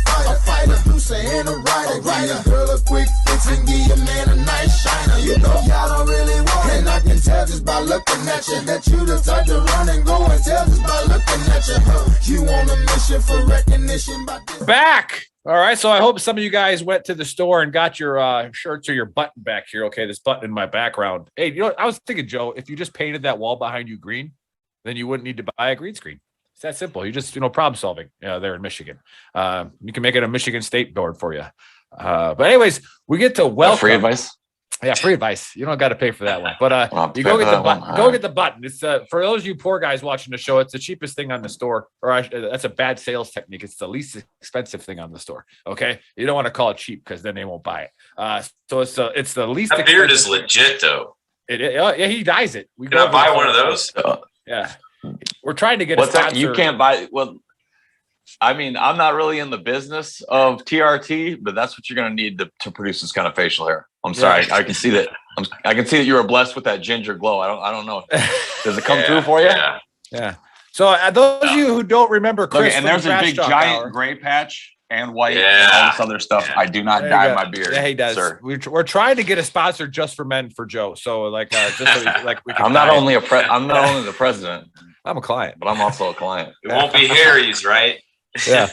fighter, producer and a writer. Give your girl a quick fix and give your man a nice shiner. You know y'all don't really want it, and I can tell just by looking at you that you the type to run and go and tell just by looking at you. You on a mission for recognition by this.
Back. All right. So I hope some of you guys went to the store and got your shirts or your button back here. Okay. This button in my background. Hey, you know, I was thinking, Joe, if you just painted that wall behind you green, then you wouldn't need to buy a green screen. It's that simple. You just, problem solving there in Michigan. You can make it a Michigan State board for you. But anyways, we get to welcome.
Free advice.
Yeah, free advice. You don't got to pay for that one. But you go get the button. Go get the button. It's for those of you poor guys watching the show, it's the cheapest thing on the store. That's a bad sales technique. It's the least expensive thing on the store. Okay, you don't want to call it cheap because then they won't buy it. So it's the least.
That beard is legit though.
Yeah, he dyes it.
Can I buy one of those?
Yeah, we're trying to get.
What's that? You can't buy. Well, I mean, I'm not really in the business of TRT, but that's what you're going to need to produce this kind of facial hair. I'm sorry. I can see that. I can see that you were blessed with that ginger glow. I don't know. Does it come through for you?
Yeah. So those of you who don't remember, Chris,
and there's a big giant gray patch and white and all this other stuff. I do not dye my beard.
Yeah, he does.
Sir.
We're trying to get a sponsor just for men for Joe. So just so we can.
I'm not only the president.
I'm a client,
but I'm also a client.
It won't be Harry's, right?
Yeah.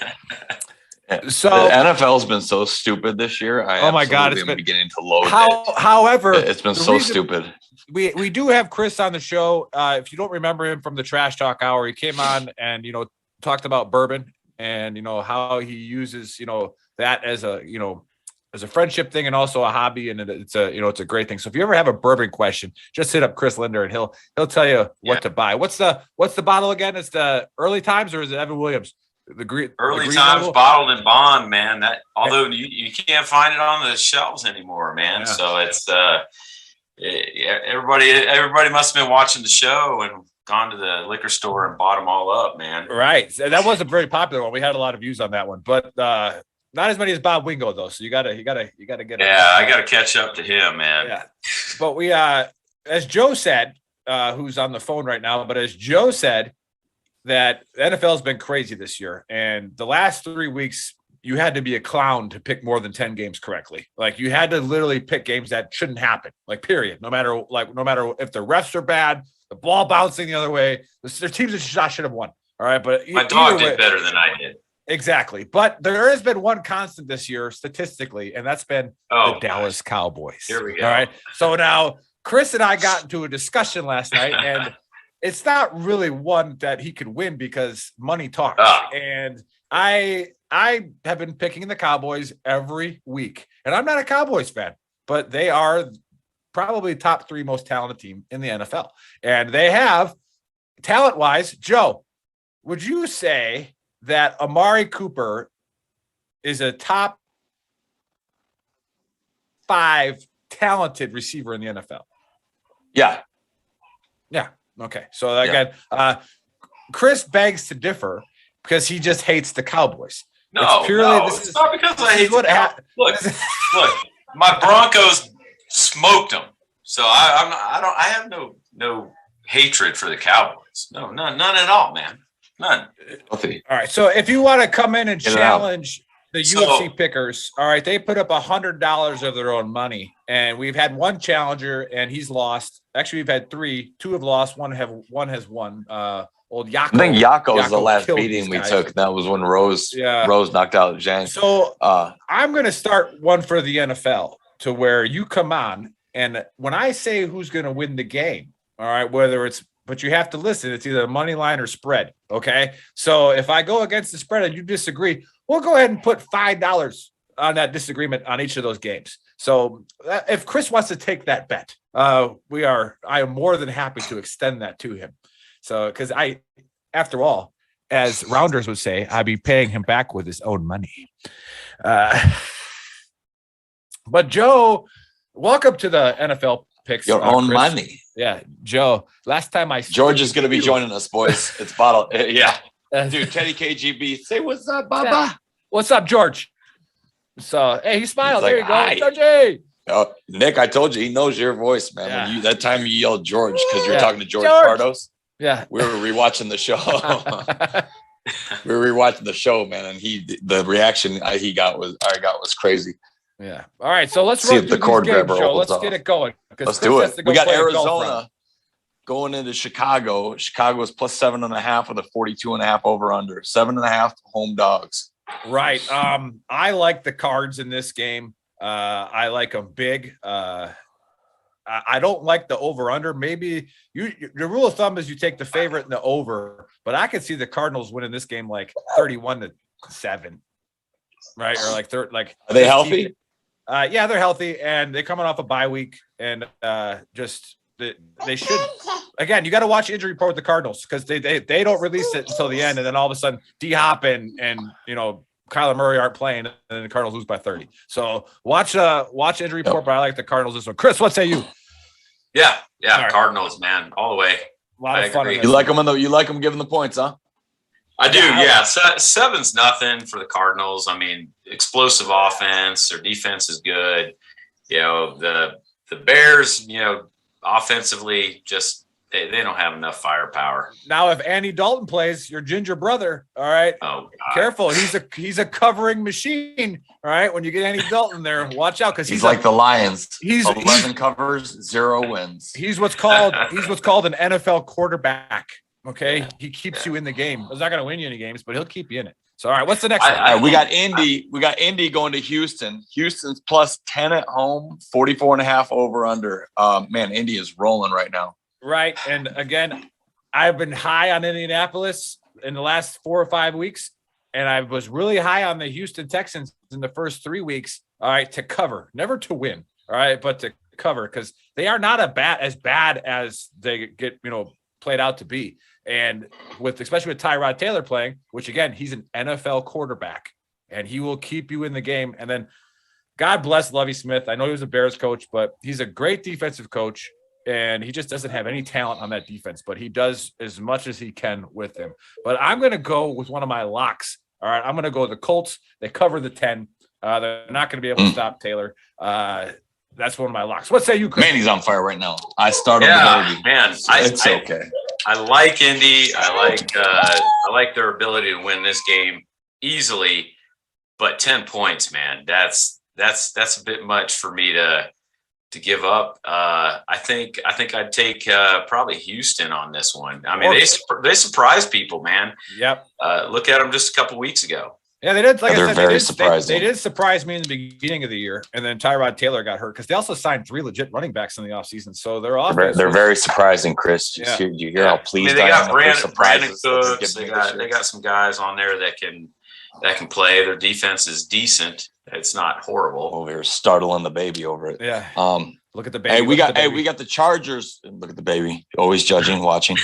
So the NFL's been so stupid this year.
Oh my God, it's been
beginning to load.
However,
it's been so stupid.
We do have Chris on the show. If you don't remember him from the Trash Talk Hour, he came on and talked about bourbon and how he uses that as a friendship thing and also a hobby, and it's a great thing. So if you ever have a bourbon question, just hit up Chris Linder and he'll tell you what to buy. What's the bottle again? It's the Early Times, or is it Evan Williams? The
Early Times bottled in bond, man. That although you can't find it on the shelves anymore, man. Yeah. So it's everybody must have been watching the show and gone to the liquor store and bought them all up, man.
Right. That was a very popular one. We had a lot of views on that one, but not as many as Bob Wingo though. So you gotta get.
Yeah, I gotta catch up to him, man.
Yeah. But we as Joe said, who's on the phone right now, but as Joe said, that the NFL has been crazy this year. And the last 3 weeks, you had to be a clown to pick more than 10 games correctly. Like you had to literally pick games that shouldn't happen, like period. No matter if the refs are bad, the ball bouncing the other way, their teams that should have won. All right. But
my dog did better than I did.
Exactly. But there has been one constant this year statistically, and that's been the Dallas Cowboys.
Here we go.
All right. So now Chris and I got into a discussion last night, and it's not really one that he could win because money talks. And I have been picking the Cowboys every week. And I'm not a Cowboys fan, but they are probably top 3 most talented team in the NFL. And they have, talent-wise, Joe, would you say that Amari Cooper is a top 5 talented receiver in the NFL?
Yeah.
Yeah. Okay. So again, Chris begs to differ because he just hates the Cowboys.
It's not because I hate the Cowboys. Look, my Broncos smoked them. So I have no hatred for the Cowboys. No, none at all, man. None.
All right. So if you want to come in and challenge the UFC pickers, all right, they put up $100 of their own money, and we've had one challenger, and he's lost. Actually, we've had 3. 2 have lost. One has won. Old Yako.
I think Yako was the last beating we took. That was when Rose knocked out Zhang.
So I'm going to start one for the NFL to where you come on, and when I say who's going to win the game, All right, but you have to listen. It's either money line or spread. Okay, so if I go against the spread and you disagree, we'll go ahead and put $5 on that disagreement on each of those games. So if Chris wants to take that bet, I am more than happy to extend that to him. So because after all, as Rounders would say, I'd be paying him back with his own money. But Joe, welcome to the NFL picks.
Your own
Chris.
money.
Yeah, Joe. Last time
George is going to be joining us, boys. It's bottle. Yeah, dude. Teddy KGB, say what's up, Baba.
What's up, George? So hey, he smiled. There you go, Georgie.
Oh, Nick, I told you he knows your voice, man.
Yeah.
When that time you yelled George because you're talking to George Pardos.
Yeah,
we were rewatching the show. We were rewatching the show, man, and the reaction I got was crazy.
Yeah. All right, so let's
see if the cord grabber
Let's get it going.
Let's do it. We got Arizona going into Chicago. Chicago is plus 7.5 with a 42.5 over under. 7.5 home dogs.
Right. I like the Cards in this game. I like them big. I don't like the over under. Maybe the rule of thumb is you take the favorite and the over, but I could see the Cardinals winning this game like 31-7. Right. Or like third, like
are they healthy?
Yeah, they're healthy and they're coming off a bye week and they should. Again, you got to watch injury report with the Cardinals because they don't release it until the end, and then all of a sudden D-Hop and Kyler Murray aren't playing, and then the Cardinals lose by 30. So watch injury report, but I like the Cardinals this one. Chris, what say you?
Yeah,
right.
Cardinals, man, all the way.
A lot of fun.
You like them giving the points, huh?
I do, yeah. 7's nothing for the Cardinals. I mean, explosive offense. Their defense is good. The Bears, offensively, just they don't have enough firepower.
Now, if Andy Dalton plays, your ginger brother, all right, careful. He's a covering machine. All right, when you get Andy Dalton there, watch out because
he's like the Lions. He's 11 covers, 0 wins.
He's what's called an NFL quarterback. Okay, he keeps you in the game. He's not going to win you any games, but he'll keep you in it. So, all right, what's the next one?
We got Indy. We got Indy going to Houston. Houston's plus 10 at home, 44.5 over under. Man, Indy is rolling right now.
Right, and again, I've been high on Indianapolis in the last 4 or 5 weeks, and I was really high on the Houston Texans in the first 3 weeks. All right, to cover, never to win. All right, but to cover because they are not as bad as they get played out to be. And especially with Tyrod Taylor playing, which again, he's an NFL quarterback and he will keep you in the game. And then God bless Lovie Smith. I know he was a Bears coach, but he's a great defensive coach and he just doesn't have any talent on that defense, but he does as much as he can with them. But I'm going to go with one of my locks. All right. I'm going to go with the Colts. They cover the 10. They're not going to be able to stop Taylor. That's one of my locks. What say you, Chris?
Man, he's on fire right now. I started
the baby. Man,
it's okay.
I like Indy. I like their ability to win this game easily, but 10 points, man, that's a bit much for me to give up. I think I'd take probably Houston on this one. I mean, they surprised people, man.
Yep.
Look at them just a couple weeks ago.
Yeah, they did. Like
they're very surprising.
They did surprise me in the beginning of the year, and then Tyrod Taylor got hurt because they also signed 3 legit running backs in the offseason. So they're
very surprising, Chris. You hear how pleased
they got.
Brandon
Cooks. They got some guys on there that can play. Their defense is decent. It's not horrible.
Over here, startling the baby over it.
Yeah. Look at the baby.
Hey, we got the Chargers. Look at the baby. Always judging, watching.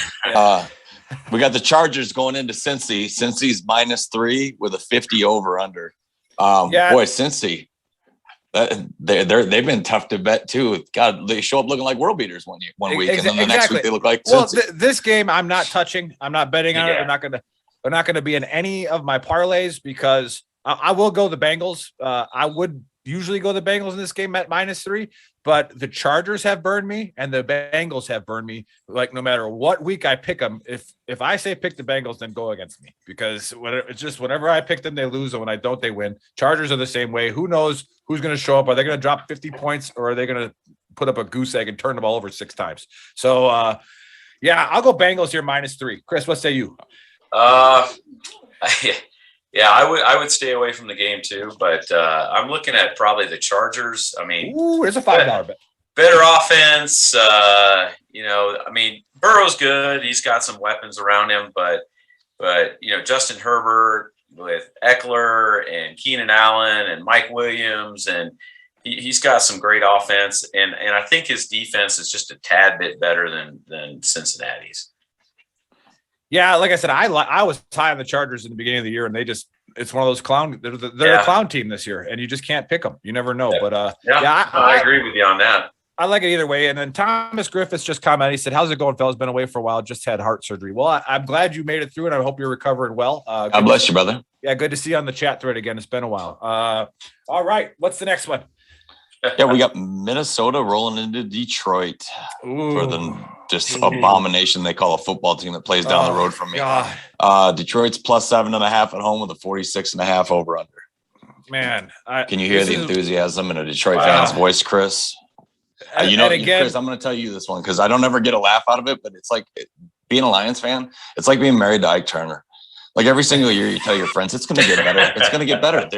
We got the Chargers going into Cincy. Cincy's -3 with a 50 over under. Boy, Cincy. They've been tough to bet too. God, they show up looking like world beaters one week, and then the next week they look like Cincy.
Well, this game I'm not touching. I'm not betting on it. They're not gonna be in any of my parlays because I will go the Bengals. I would usually go the Bengals in this game at -3, but the Chargers have burned me and the Bengals have burned me. Like no matter what week I pick them, if I say pick the Bengals, then go against me because it's just whenever I pick them, they lose, and when I don't, they win. Chargers are the same way. Who knows who's going to show up? Are they going to drop 50 points or are they going to put up a goose egg and turn the ball over 6 times? So, I'll go Bengals here -3. Chris, what say you?
Yeah, I would stay away from the game too, but I'm looking at probably the Chargers. I mean,
there's a $5 bet.
better offense. I mean, Burrow's good. He's got some weapons around him, but Justin Herbert with Eckler and Keenan Allen and Mike Williams, and he's got some great offense. And I think his defense is just a tad bit better than Cincinnati's.
Yeah, like I said, I was high on the Chargers in the beginning of the year, and it's one of those clown. They're a clown team this year, and you just can't pick them. You never know. But
I agree with you on that.
I like it either way. And then Thomas Griffiths just commented. He said, "How's it going, fellas? Been away for a while. Just had heart surgery." Well, I'm glad you made it through, and I hope you're recovering well.
God bless you, brother.
Yeah, good to see you on the chat thread again. It's been a while. All right, what's the next one?
Yeah, we got Minnesota rolling into Detroit for the just abomination they call a football team that plays down the road from me. Detroit's plus 7.5 at home with a 46.5 over under.
Man,
can you hear the enthusiasm in a Detroit fan's voice, Chris? Chris, I'm going to tell you this one because I don't ever get a laugh out of it, but it's like being a Lions fan. It's like being married to Ike Turner. Like every single year you tell your friends, it's going to get better. It's going to get better.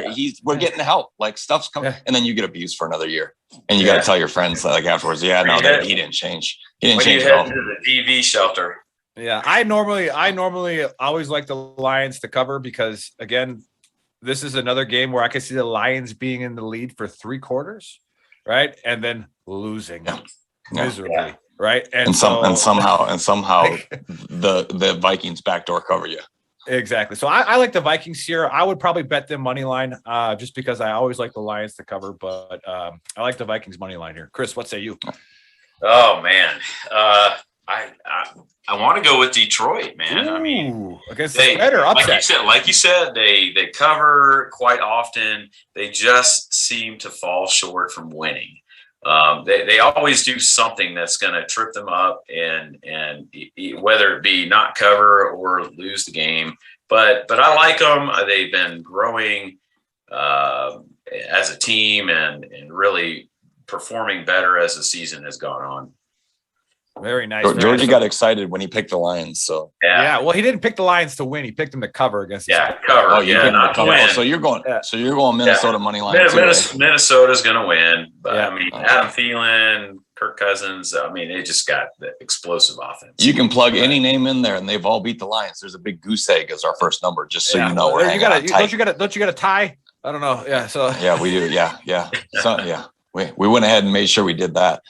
We're getting help. Like stuff's coming. And then you get abused for another year. And you got to tell your friends like afterwards, he didn't change. He didn't change at all.
To the DV shelter.
Yeah. I normally always like the Lions to cover because again, this is another game where I can see the Lions being in the lead for 3 quarters. Right. And then losing miserably. Yeah. Right. And
somehow the Vikings backdoor cover you.
Exactly. So I like the Vikings here. I would probably bet them money line just because I always like the Lions to cover, but I like the Vikings money line here. Chris, what say you?
Oh man. I want to go with Detroit, man. I mean,
against the spread or upset.
Like you said, they cover quite often. They just seem to fall short from winning. They always do something that's going to trip them up and whether it be not cover or lose the game. But I like them. They've been growing as a team and really performing better as the season has gone on.
Very nice.
Georgie got excited when he picked the Lions. So
yeah. Well, he didn't pick the Lions to win. He picked them to cover against.
Cover.
Oh, you not to win. So you're going. So you're going Minnesota money line.
Minnesota's going to win. But I mean, Adam Thielen, Kirk Cousins. I mean, they just got the explosive offense.
You can plug any name in there, and they've all beat the Lions. There's a big goose egg as our first number, just so you know.
Don't you got a tie? I don't know. Yeah. So
yeah, we do. Yeah. So yeah. We went ahead and made sure we did that.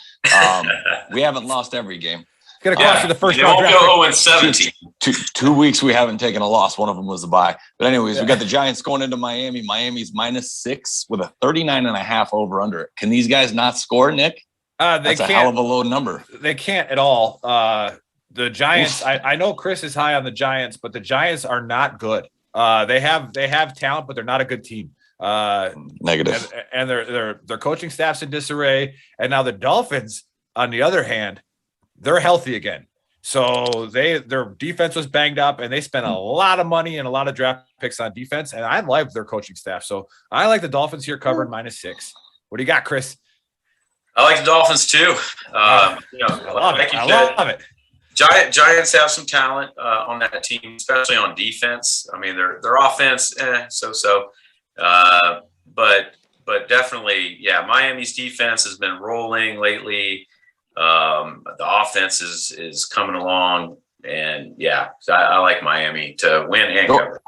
We haven't lost every game.
Going to cost you the first
round. They won't go 0-17.
2 weeks we haven't taken a loss. One of them was a bye. But anyways, we got the Giants going into Miami. Miami's -6 with a 39.5 over under. Can these guys not score, Nick? That's a hell of a low number.
They can't at all. The Giants. I know Chris is high on the Giants, but the Giants are not good. They have talent, but they're not a good team.
Negative.
And their coaching staff's in disarray. And now the Dolphins, on the other hand, they're healthy again. So their defense was banged up, and they spent a lot of money and a lot of draft picks on defense. And I love their coaching staff. So I like the Dolphins here covering -6. What do you got, Chris?
I like the Dolphins too.
I love it.
Giants have some talent on that team, especially on defense. I mean, their offense, so. But definitely, Miami's defense has been rolling lately. The offense is coming along, and so I like Miami to win and cover.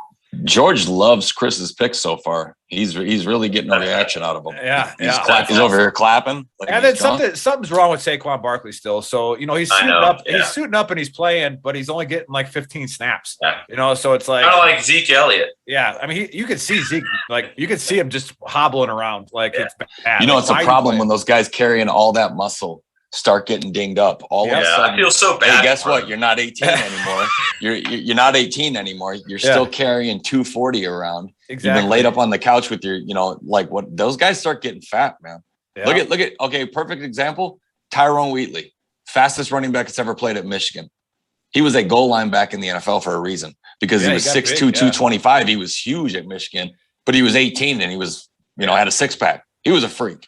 George loves Chris's picks so far. He's really getting a reaction out of him. He's over here clapping.
And then something's wrong with Saquon Barkley still. So he's suiting up. Yeah. He's suiting up and he's playing, but he's only getting like 15 snaps.
Yeah.
So it's like
kind of like Zeke Elliott.
Yeah, I mean, you can see Zeke, like you can see him just hobbling around, like it's bad.
It's a problem when those guys carrying all that muscle start getting dinged up all of a sudden.
I feel so bad.
Hey, guess what? You're not 18 anymore. You're not 18 anymore. You're still carrying 240 around.
Exactly.
You've been laid up on the couch with your, like what those guys start getting fat, man. Yeah. Look at okay, perfect example. Tyrone Wheatley, fastest running back that's ever played at Michigan. He was a goal line back in the NFL for a reason because he was 6'2", 225. He was huge at Michigan, but he was 18 and he was, had a six-pack. He was a freak.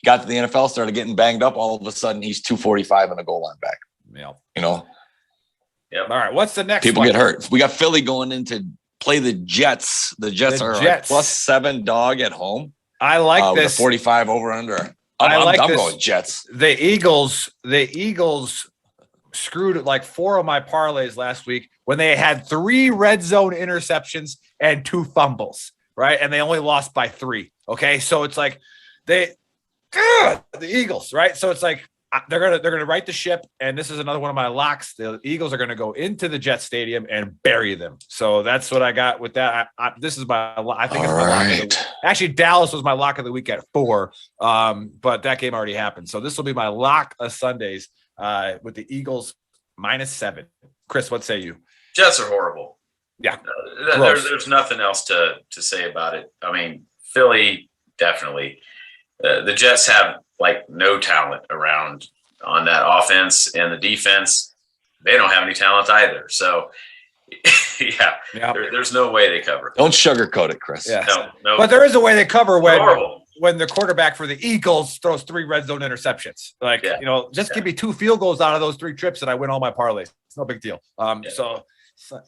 Got to the NFL, started getting banged up. All of a sudden, he's 245 and a goal line back.
Yeah.
Yep.
All right. What's the next
People
one?
get hurt. We got Philly going in to play the Jets. The Jets are a +7 dog at home.
I like this.
With a 45 over under. I'm going Jets.
The Eagles screwed like 4 of my parlays last week when they had 3 red zone interceptions and 2 fumbles, right? And they only lost by 3. Okay, so it's like the Eagles, right? So it's like they're gonna right the ship, and this is another one of my locks. The Eagles are gonna go into the Jet Stadium and bury them. So that's what I got with that. This is my I think it's my lock of the week. Actually, Dallas was my lock of the week at 4, but that game already happened. So this will be my lock of Sundays with the Eagles -7. Chris, what say you?
Jets are horrible.
Yeah,
there's nothing else to say about it. I mean, Philly definitely. The Jets have like no talent around on that offense, and the defense, they don't have any talent either. So, there's no way they cover.
Don't sugarcoat it, Chris.
Yeah.
No.
But there is a way they cover when the quarterback for the Eagles throws 3 red zone interceptions. Like, just give me 2 field goals out of those 3 trips and I win all my parlays. It's no big deal. So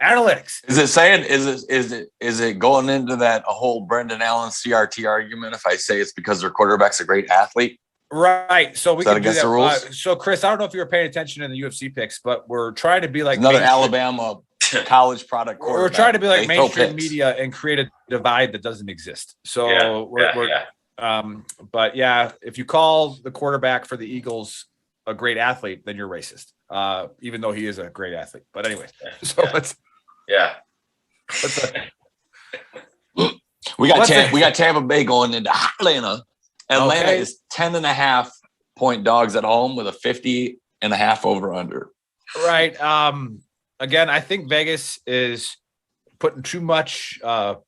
analytics.
Is it saying, is it going into that whole Brendan Allen CRT argument if I say it's because their quarterback's a great athlete?
Right. So we
Is that
can do
against
that.
the rules?
So Chris, I don't know if you were paying attention in the UFC picks, but we're trying to be like
another Alabama college product quarterback.
We're trying to be like
They
mainstream media and create a divide that doesn't exist. So but yeah, if you call the quarterback for the Eagles a great athlete, then you're racist. Even though he is a great athlete. But anyways,
we got Tampa Bay going into Atlanta. Atlanta is 10.5 point dogs at home with a 50.5 over under.
Right. Again, I think Vegas is putting too much on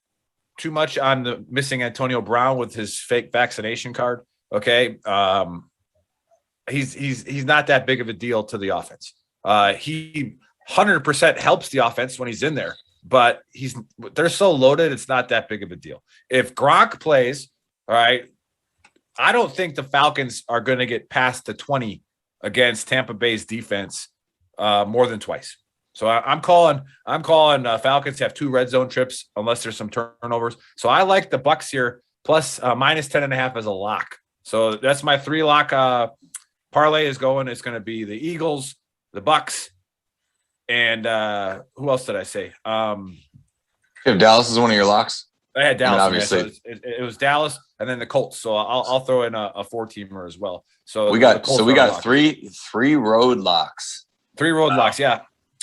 the missing Antonio Brown with his fake vaccination card. Okay. He's not that big of a deal to the offense. He 100% helps the offense when he's in there, but they're so loaded. It's not that big of a deal. If Gronk plays, all right, I don't think the Falcons are going to get past the 20 against Tampa Bay's defense more than twice. So I'm calling Falcons to have 2 red zone trips unless there's some turnovers. So I like the Bucks here plus -10.5 as a lock. So that's my 3 lock parlay is going. It's going to be the Eagles, the Bucks, and who else did I say?
If Dallas is one of your locks.
I had Dallas.
Obviously,
so it was Dallas and then the Colts. So I'll throw in a 4-teamer as well. So
we got three road locks.
3 road locks, yeah.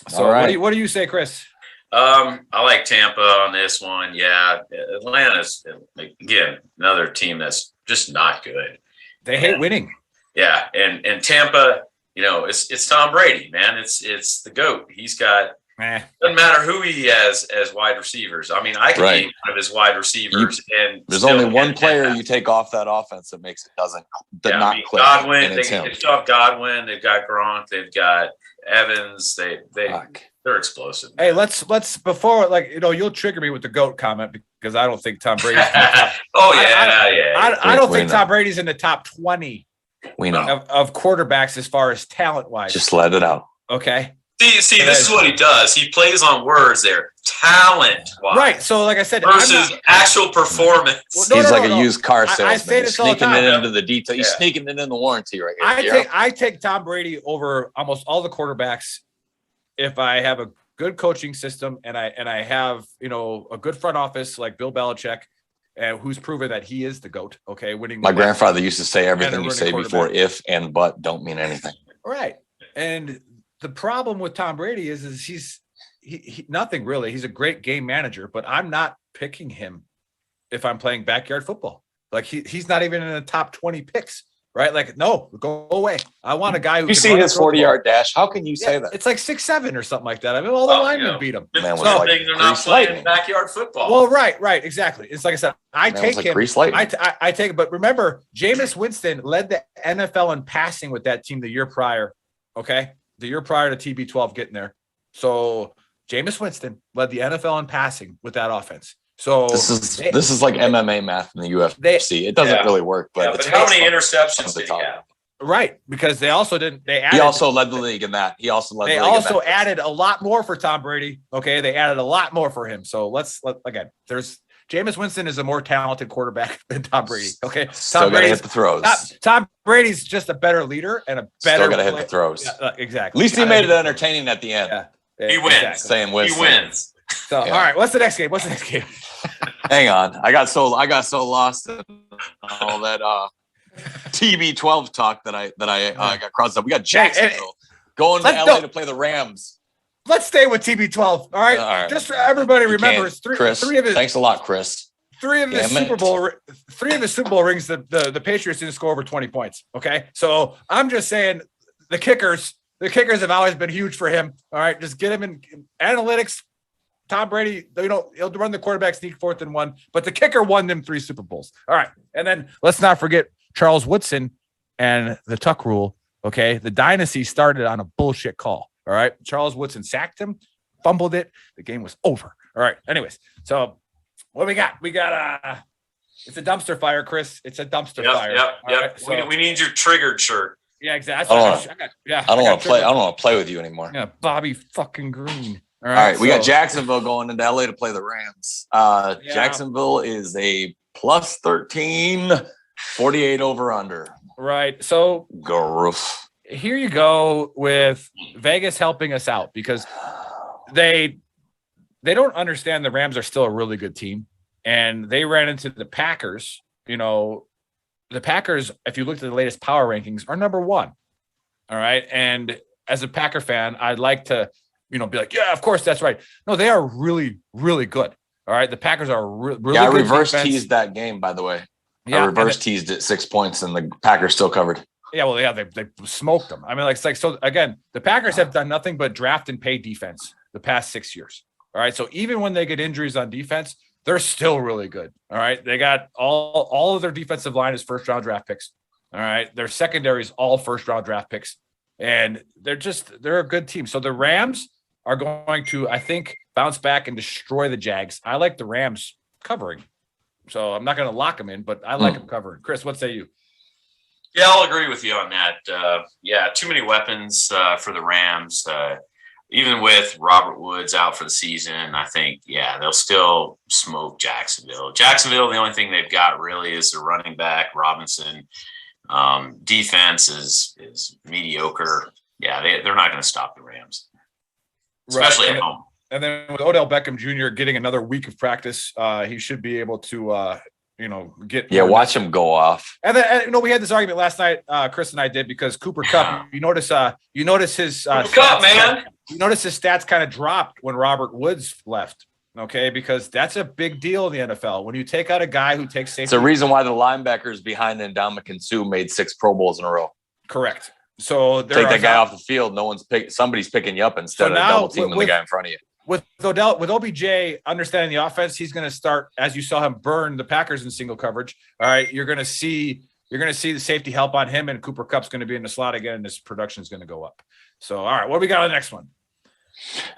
So what do you say, Chris?
I like Tampa on this one. Yeah, Atlanta's again another team that's just not good.
They hate winning.
Yeah, and Tampa, it's Tom Brady, man. It's the GOAT. He's got. Doesn't matter who he has as wide receivers. I mean, I can name one of his wide receivers, and
there's only one player you take off that offense that makes it not click.
Godwin, they still have Godwin. They've got Gronk. They've got Evans. They're explosive.
Hey, let's before you'll trigger me with the GOAT comment because I don't think Tom Brady's.
I
don't think Tom Brady's in the top 20.
We know
of quarterbacks as far as talent wise.
Just let it out.
Okay.
See, this is what he does. He plays on words there. Talent-wise.
Right. So, like I said,
versus actual performance.
He's like a used car salesman.
I say this all the
sneaking
time.
it into the detail. He's sneaking it in the warranty right here.
I take Tom Brady over almost all the quarterbacks if I have a good coaching system and I have a good front office like Bill Belichick, and who's proven that he is the GOAT. Okay, winning.
My grandfather used to say everything you say before if and but don't mean anything.
Right. And the problem with Tom Brady is he's nothing really. He's a great game manager, but I'm not picking him if I'm playing backyard football. Like he's not even in the top 20 picks, right? Like, no, go away. I want a guy who
you see his 40-yard dash. How can you say that?
It's like 6'7" or something like that. I mean, all the linemen beat him.
Man, they're not playing backyard football.
Well, right, exactly. It's like I said, I take him. I take it, but remember, Jameis Winston led the NFL in passing with that team the year prior. Okay. The year prior to TB12 getting there. So Jameis Winston led the NFL in passing with that offense. So
this is like MMA math in the UFC. It doesn't really work, but
how many interceptions did he have?
Right, because they also didn't.
He also led the league in that. He also led.
They added a lot more for Tom Brady. Okay, they added a lot more for him. So again, there's Jameis Winston is a more talented quarterback than Tom Brady. Okay,
Still got to hit the throws.
Tom Brady's just a better leader and a better.
Still got to hit the throws.
Yeah, exactly.
At least he made it entertaining at the end.
Yeah,
he wins.
Exactly.
Saying Winston.
He wins.
So all right, what's the next game?
Hang on, I got so lost in all that TB12 talk that I got crossed up. We got Jacksonville going to LA to play the Rams.
Let's stay with TB12. All right. Just so everybody remembers three of his.
Thanks a lot, Chris.
Three of his Super Bowl rings. The Patriots didn't score over 20 points. Okay, so I'm just saying the kickers have always been huge for him. All right, just get him in analytics. Tom Brady, he'll run the quarterback sneak 4th and 1, but the kicker won them 3 Super Bowls. All right, and then let's not forget Charles Woodson and the Tuck rule. Okay, the dynasty started on a bullshit call. All right, Charles Woodson sacked him, fumbled it. The game was over. All right. Anyways, so what we got? We got it's a dumpster fire, Chris. It's a dumpster fire.
Yep.
Right, so,
we need your triggered shirt.
Yeah, exactly.
I don't want to play. I don't want to play with you anymore.
Yeah, Bobby fucking Green.
All right, we got Jacksonville going into LA to play the Rams. Jacksonville is a plus 13, 48 over under.
Right. So
Garoof.
Here you go with Vegas helping us out because they don't understand the Rams are still a really good team, and they ran into the Packers. The Packers, if you look at the latest power rankings, are number 1. All right, and as a Packer fan, I'd like to be like, yeah, of course that's right. No, they are really, really good. All right, the Packers are really good.
I reverse teased that game, by the way.
Yeah,
I reverse teased it 6 points, and the Packers still covered.
Yeah, well, they smoked them. I mean, so again, the Packers have done nothing but draft and pay defense the past 6 years. All right, so even when they get injuries on defense, they're still really good. All right, they got all of their defensive line is 1st round draft picks. All right, their secondary is all 1st round draft picks, and they're a good team. So the Rams are going to, I think, bounce back and destroy the Jags. I like the Rams covering, so I'm not going to lock them in, but I like them covering. Chris, what say you?
Yeah, I'll agree with you on that. Too many weapons for the Rams. Even with Robert Woods out for the season, I think, they'll still smoke Jacksonville. Jacksonville, the only thing they've got really is the running back, Robinson. Defense is mediocre. Yeah, they're not going to stop the Rams, especially at home.
And then with Odell Beckham Jr. getting another week of practice, he should be able to get.
Yeah, watch him go off.
And then we had this argument last night, Chris and I did, because Cooper Kupp. You notice his
Kupp, man.
You notice his stats kind of dropped when Robert Woods left. Okay, because that's a big deal in the NFL. When you take out a guy who takes safety,
it's a reason why the linebackers behind Ndamukong Suh made 6 Pro Bowls in a row.
Correct. So
take that guy off the field. Somebody's picking you up instead of double teaming the guy in front of you.
With OBJ understanding the offense, he's going to start, as you saw him burn the Packers in single coverage. All right, you're going to see the safety help on him, and Cooper Kupp's going to be in the slot again, and his production is going to go up. So, all right, what do we got on the next one?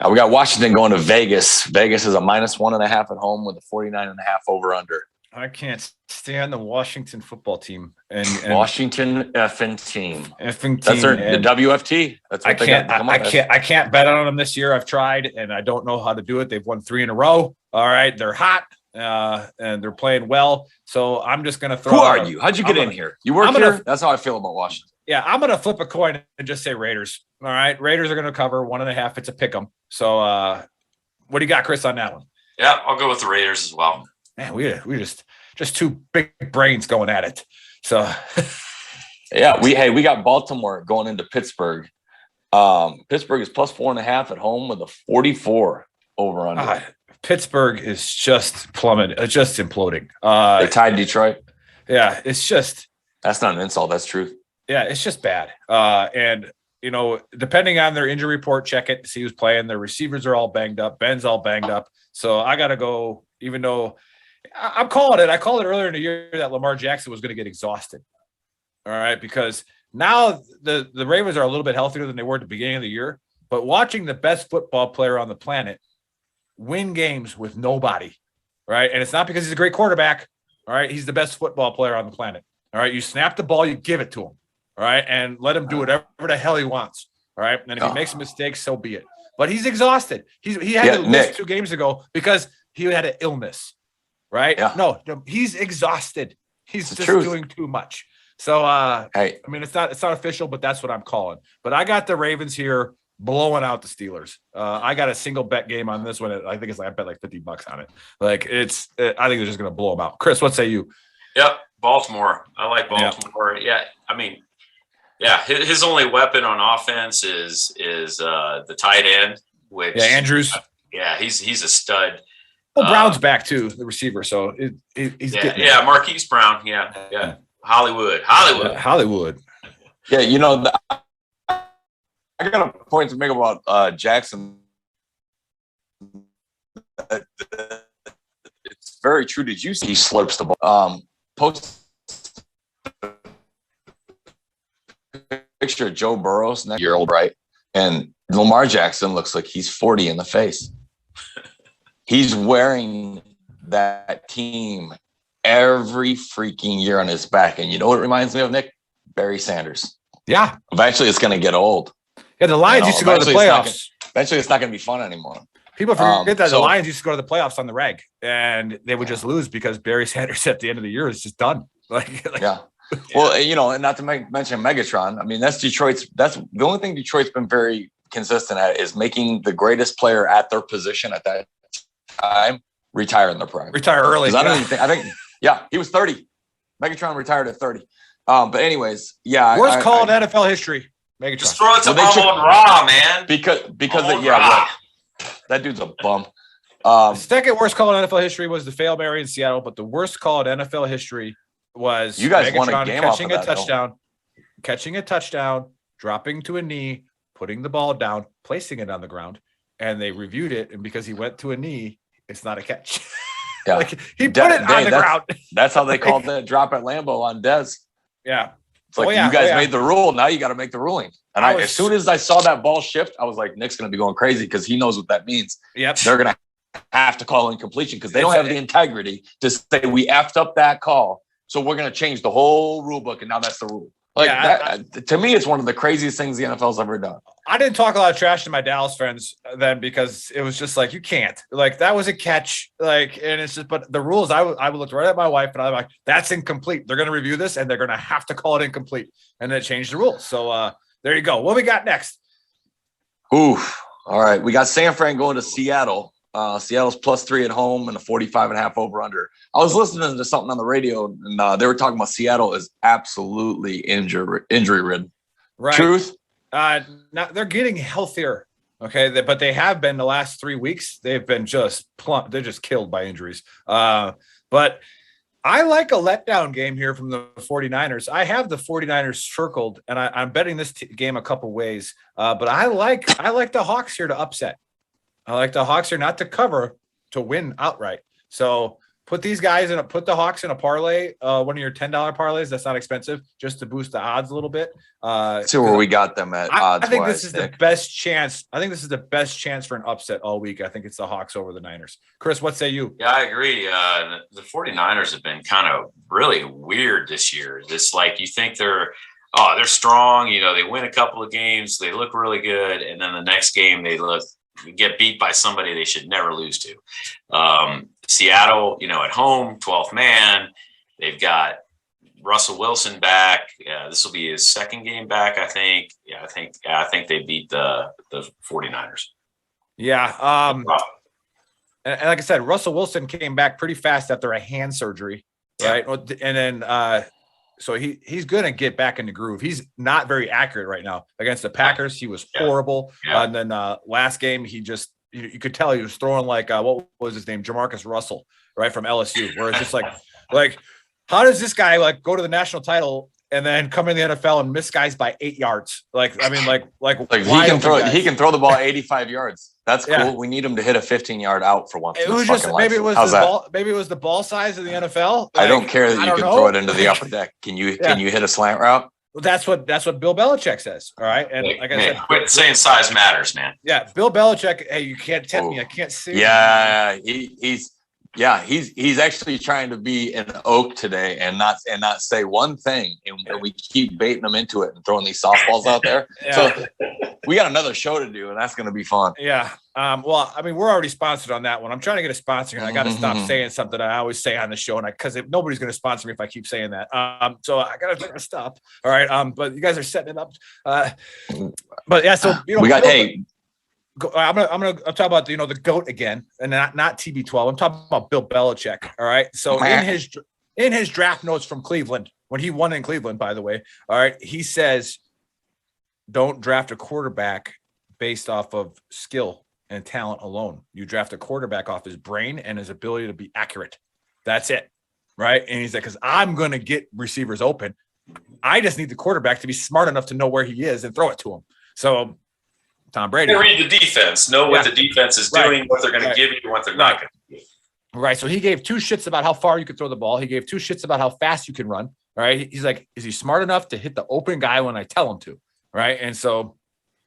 We got Washington going to Vegas. Vegas is a -1.5 at home with a 49.5 over under.
I can't stand the Washington football team and
Washington effing team.
Effing team.
That's the WFT. That's what
I can't bet on them this year. I've tried and I don't know how to do it. They've won 3 in a row. All right, they're hot and they're playing well. So I'm just gonna throw.
Who are you? How'd you get in here? You work here? That's how I feel about Washington.
Yeah, I'm gonna flip a coin and just say Raiders. All right, Raiders are gonna cover 1.5. It's a pick 'em. So what do you got, Chris, on that one?
Yeah, I'll go with the Raiders as well.
Man, we just 2 big brains going at it. So
yeah, we got Baltimore going into Pittsburgh. Pittsburgh is +4.5 at home with a 44 over under.
Pittsburgh is just plummeted. It's just imploding.
They tied Detroit.
Yeah, it's just.
That's not an insult. That's truth.
Yeah, it's just bad. And depending on their injury report, check it to see who's playing. Their receivers are all banged up. Ben's all banged up. So I got to go, even though I'm calling it. I called it earlier in the year that Lamar Jackson was going to get exhausted. All right, because now the Ravens are a little bit healthier than they were at the beginning of the year. But watching the best football player on the planet win games with nobody, right? And it's not because he's a great quarterback. All right, he's the best football player on the planet. All right, you snap the ball, you give it to him. All right, and let him do whatever the hell he wants. All right, and if he makes a mistake, so be it. But he's exhausted. He had to lose 2 games ago because he had an illness. right?
Yeah.
No, he's exhausted. He's just
truth.
doing too much. So,
Hey,
I mean, it's not official, but that's what I'm calling. But I got the Ravens here blowing out the Steelers. I got a single bet game on this one. I think I bet like $50 on it. Like I think they're just going to blow them out. Chris, what say you?
Yep, Baltimore. I like Baltimore. Yeah, I mean, yeah, his only weapon on offense is the tight end, which
Andrews.
Yeah, he's a stud.
Well, Brown's back too, the receiver. So he's getting
Marquise Brown. Yeah. Hollywood.
Yeah, you know, I got a point to make about Jackson. It's very true. Did you see he slurps the ball? Post picture of Joe Burrow's next year old, right? And Lamar Jackson looks like he's 40 in the face. He's wearing that team every freaking year on his back. And you know what it reminds me of, Nick? Barry Sanders.
Yeah.
Eventually it's going to get old.
Yeah, the Lions used to go to the playoffs.
Eventually it's not going to be fun anymore.
People forget that the Lions used to go to the playoffs on the reg, and they would just lose because Barry Sanders at the end of the year is just done.
Yeah. Well, you know, and not to mention Megatron. I mean, that's the only thing Detroit's been very consistent at is making the greatest player at their position at that time retire in their prime.
Retire early.
I think he was 30. Megatron retired at 30. But anyways, yeah.
Worst call in NFL history. Megatron.
Just throw it to Raw, man.
Because that dude's a bum.
The second worst call in NFL history was the fail Mary in Seattle, but the worst call in NFL history was
you guys
Megatron
won a game
catching
off of that,
catching a touchdown, dropping to a knee, putting the ball down, placing it on the ground, and they reviewed it, and because he went to a knee, it's not a catch.
Yeah,
he put it on the ground.
That's how they called that drop at Lambeau on Dez.
Yeah.
It's like you guys made the rule. Now you got to make the ruling. And as soon as I saw that ball shift, I was like, Nick's going to be going crazy because he knows what that means.
Yep.
They're going to have to call incompletion because they don't have the integrity to say we effed up that call. So we're going to change the whole rule book. And now that's the rule. To me, it's one of the craziest things the NFL's ever done.
I didn't talk a lot of trash to my Dallas friends then because it was just like, you can't. Like, that was a catch. Like, and it's just, but the rules, I looked right at my wife and I'm like, that's incomplete. They're going to review this and they're going to have to call it incomplete. And then change the rules. So there you go. What we got next?
Oof. All right. We got San Fran going to Seattle. Seattle's +3 at home and a 45.5 over under. I was listening to something on the radio and they were talking about Seattle is absolutely injury ridden.
Right.
Truth.
Now they're getting healthier. Okay. But they have been the last 3 weeks. They've been just they're just killed by injuries. But I like a letdown game here from the 49ers. I have the 49ers circled and I'm betting this game a couple ways. But I like the Hawks here to upset. I like the Hawks here not to cover, to win outright. So put these guys put the Hawks in a parlay, one of your $10 parlays. That's not expensive, just to boost the odds a little bit.
See where we got them at odds.
I think this is the best chance. I think this is the best chance for an upset all week. I think it's the Hawks over the Niners. Chris, what say you?
Yeah, I agree. The 49ers have been kind of really weird this year. It's like you think they're strong. You know, they win a couple of games. They look really good. And then the next game they get beat by somebody they should never lose to. Seattle, at home, 12th man. They've got Russell Wilson back. This will be his second game back, I think. Yeah, I think they beat the 49ers.
Yeah. And like I said, Russell Wilson came back pretty fast after a hand surgery, right? And then so he's going to get back in the groove. He's not very accurate right now. Against the Packers, he was horrible. Yeah. And then last game, he just you could tell he was throwing like what was his name, Jamarcus Russell, right, from LSU. Where it's just like how does this guy go to the national title and then come in the NFL and miss guys by 8 yards? Like he
can throw the ball 85 yards. That's cool. Yeah. We need him to hit a 15-yard out for once.
It was just maybe it was the ball size of the NFL.
I don't care that you can throw it into the upper deck. Can you hit a slant route?
Well, that's what Bill Belichick says. All right, and like I said,
quit saying size matters, man.
Yeah, Bill Belichick. Hey, you can't tempt me. I can't see.
Yeah, he's actually trying to be an oak today and not say one thing, and we keep baiting him into it and throwing these softballs out there. Yeah. So we got another show to do, and that's going to be fun.
Yeah. Well, I mean, we're already sponsored on that one. I'm trying to get a sponsor, and I got to stop saying something I always say on the show, and because nobody's going to sponsor me if I keep saying that. So I got to stop. All right. But you guys are setting it up. But yeah, so
we got
I'm talking about the GOAT again, and not TB12. I'm talking about Bill Belichick. All right. So in his draft notes from Cleveland, when he won in Cleveland, by the way, all right, he says, don't draft a quarterback based off of skill and talent alone. You draft a quarterback off his brain and his ability to be accurate. That's it. Right. And he's like, because I'm going to get receivers open. I just need the quarterback to be smart enough to know where he is and throw it to him. So Tom Brady.
You read the defense, know what the defense is doing, what they're going to give you, and what they're not going to give you.
Right. So he gave 2 shits about how far you could throw the ball. He gave 2 shits about how fast you can run. All right. He's like, is he smart enough to hit the open guy when I tell him to? Right. And so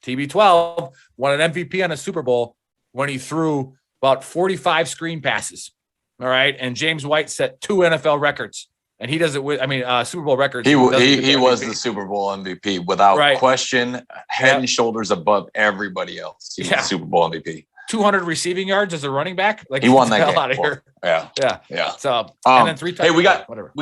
TB12 won an MVP on a Super Bowl when he threw about 45 screen passes. All right. And James White set 2 NFL records. And he doesn't win. I mean, Super Bowl records.
He was the Super Bowl MVP without question, head and shoulders above everybody else. He was the Super Bowl MVP.
200 receiving yards as a running back. Like
he won that game.
Out of here.
Yeah.
So and then 3 times.
Hey, we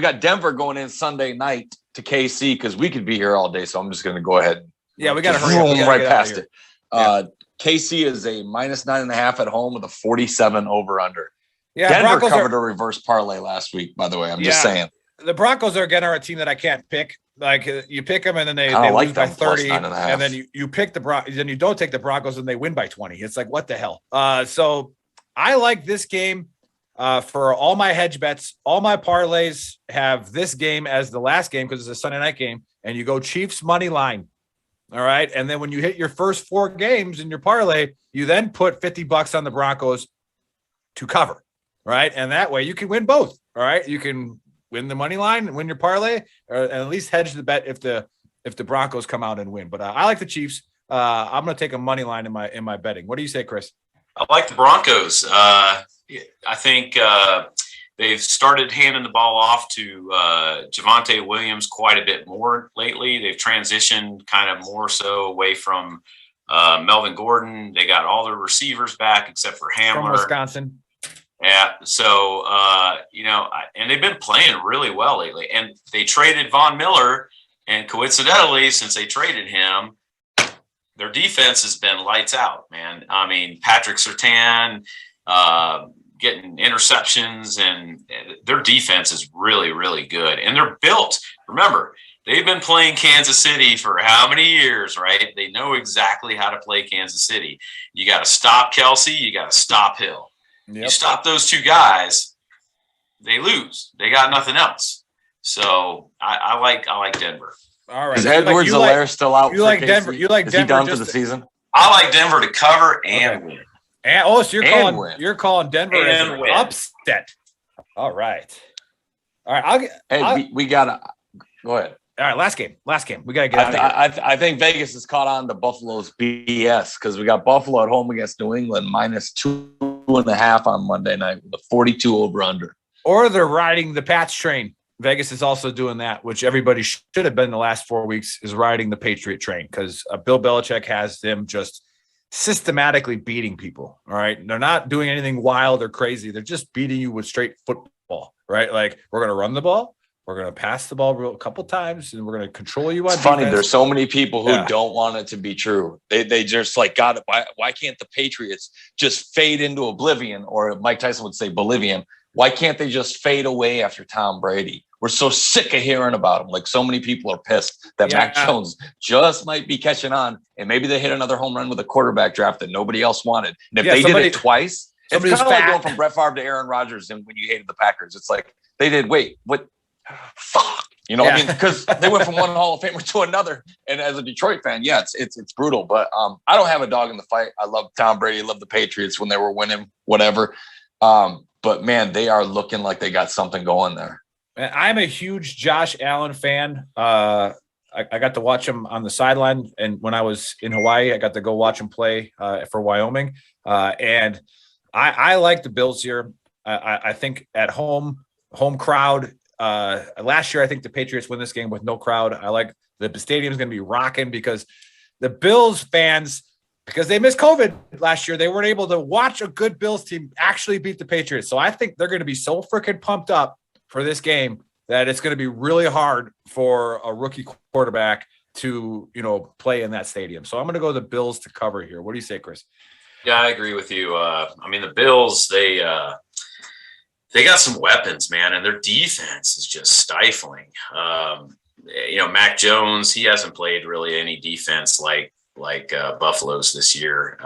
got Denver going in Sunday night to KC because we could be here all day. So I'm just going to go ahead.
Yeah, we got to hurry up.
Right past it. KC is a -9.5 at home with a 47 over under.
Yeah,
Denver covered a reverse parlay last week. By the way, I'm just saying.
The Broncos are a team that I can't pick. Like you pick them and then they lose by 30, and then you pick the Broncos, then you don't take the Broncos and they win by 20. It's like, what the hell? So I like this game for all my hedge bets. All my parlays have this game as the last game because it's a Sunday night game, and you go Chiefs money line. All right, and then when you hit your first 4 games in your parlay, you then put $50 on the Broncos to cover. Right, and that way you can win both. All right, you can win the money line and win your parlay, and at least hedge the bet if the Broncos come out and win. But I like the Chiefs. I'm going to take a money line in my betting. What do you say, Chris?
I like the Broncos. I think they've started handing the ball off to Javonte Williams quite a bit more lately. They've transitioned kind of more so away from Melvin Gordon. They got all their receivers back except for Hamler.
From Wisconsin.
Yeah. So, and they've been playing really well lately. And they traded Von Miller, and coincidentally, since they traded him, their defense has been lights out, man. I mean, Patrick Surtain getting interceptions, and their defense is really, really good. And they're built. Remember, they've been playing Kansas City for how many years, right? They know exactly how to play Kansas City. You got to stop Kelsey. You got to stop Hill. Yep. You stop those 2 guys, they lose. They got nothing else. So I like Denver.
All right.
Is Edwards-Helaire still out?
You like Denver? You like Denver?
Is he done for the season?
I like Denver to cover and win.
And so you're calling Denver as an upset. All right.
We gotta go ahead.
All right, last game. We gotta get out of here.
I think Vegas has caught on to Buffalo's BS because we got Buffalo at home against New England -2.5 on Monday night with a 42 over under.
Or they're riding the Pats train. Vegas is also doing that, which everybody should have been the last 4 weeks, is riding the Patriot train because Bill Belichick has them just systematically beating people. All right, they're not doing anything wild or crazy. They're just beating you with straight football. Right, like we're gonna run the ball. We're going to pass the ball a couple times, and we're going to control you on defense.
Funny, there's so many people who don't want it to be true. They just like, God, why can't the Patriots just fade into oblivion? Or Mike Tyson would say Bolivian. Why can't they just fade away after Tom Brady? We're so sick of hearing about him. Like so many people are pissed that Mac Jones just might be catching on, and maybe they hit another home run with a quarterback draft that nobody else wanted. And if they did it twice, it's kind of like going from Brett Favre to Aaron Rodgers and when you hated the Packers. It's like they did, what? Fuck, I mean, because they went from one Hall of Famer to another. And as a Detroit fan, it's brutal. But I don't have a dog in the fight. I love Tom Brady, love the Patriots when they were winning, whatever. But man, they are looking like they got something going there.
I'm a huge Josh Allen fan. I got to watch him on the sideline, and when I was in Hawaii, I got to go watch him play for Wyoming. And I like the Bills here. I think at home crowd. Last year, I think the Patriots win this game with no crowd. I like the stadium's going to be rocking because the Bills fans, because they missed COVID last year, they weren't able to watch a good Bills team actually beat the Patriots. So I think they're going to be so freaking pumped up for this game that it's going to be really hard for a rookie quarterback to, play in that stadium. So I'm going to go the Bills to cover here. What do you say, Chris?
Yeah, I agree with you. The Bills, they got some weapons, man, and their defense is just stifling. Mac Jones, he hasn't played really any defense like Buffalo's this year.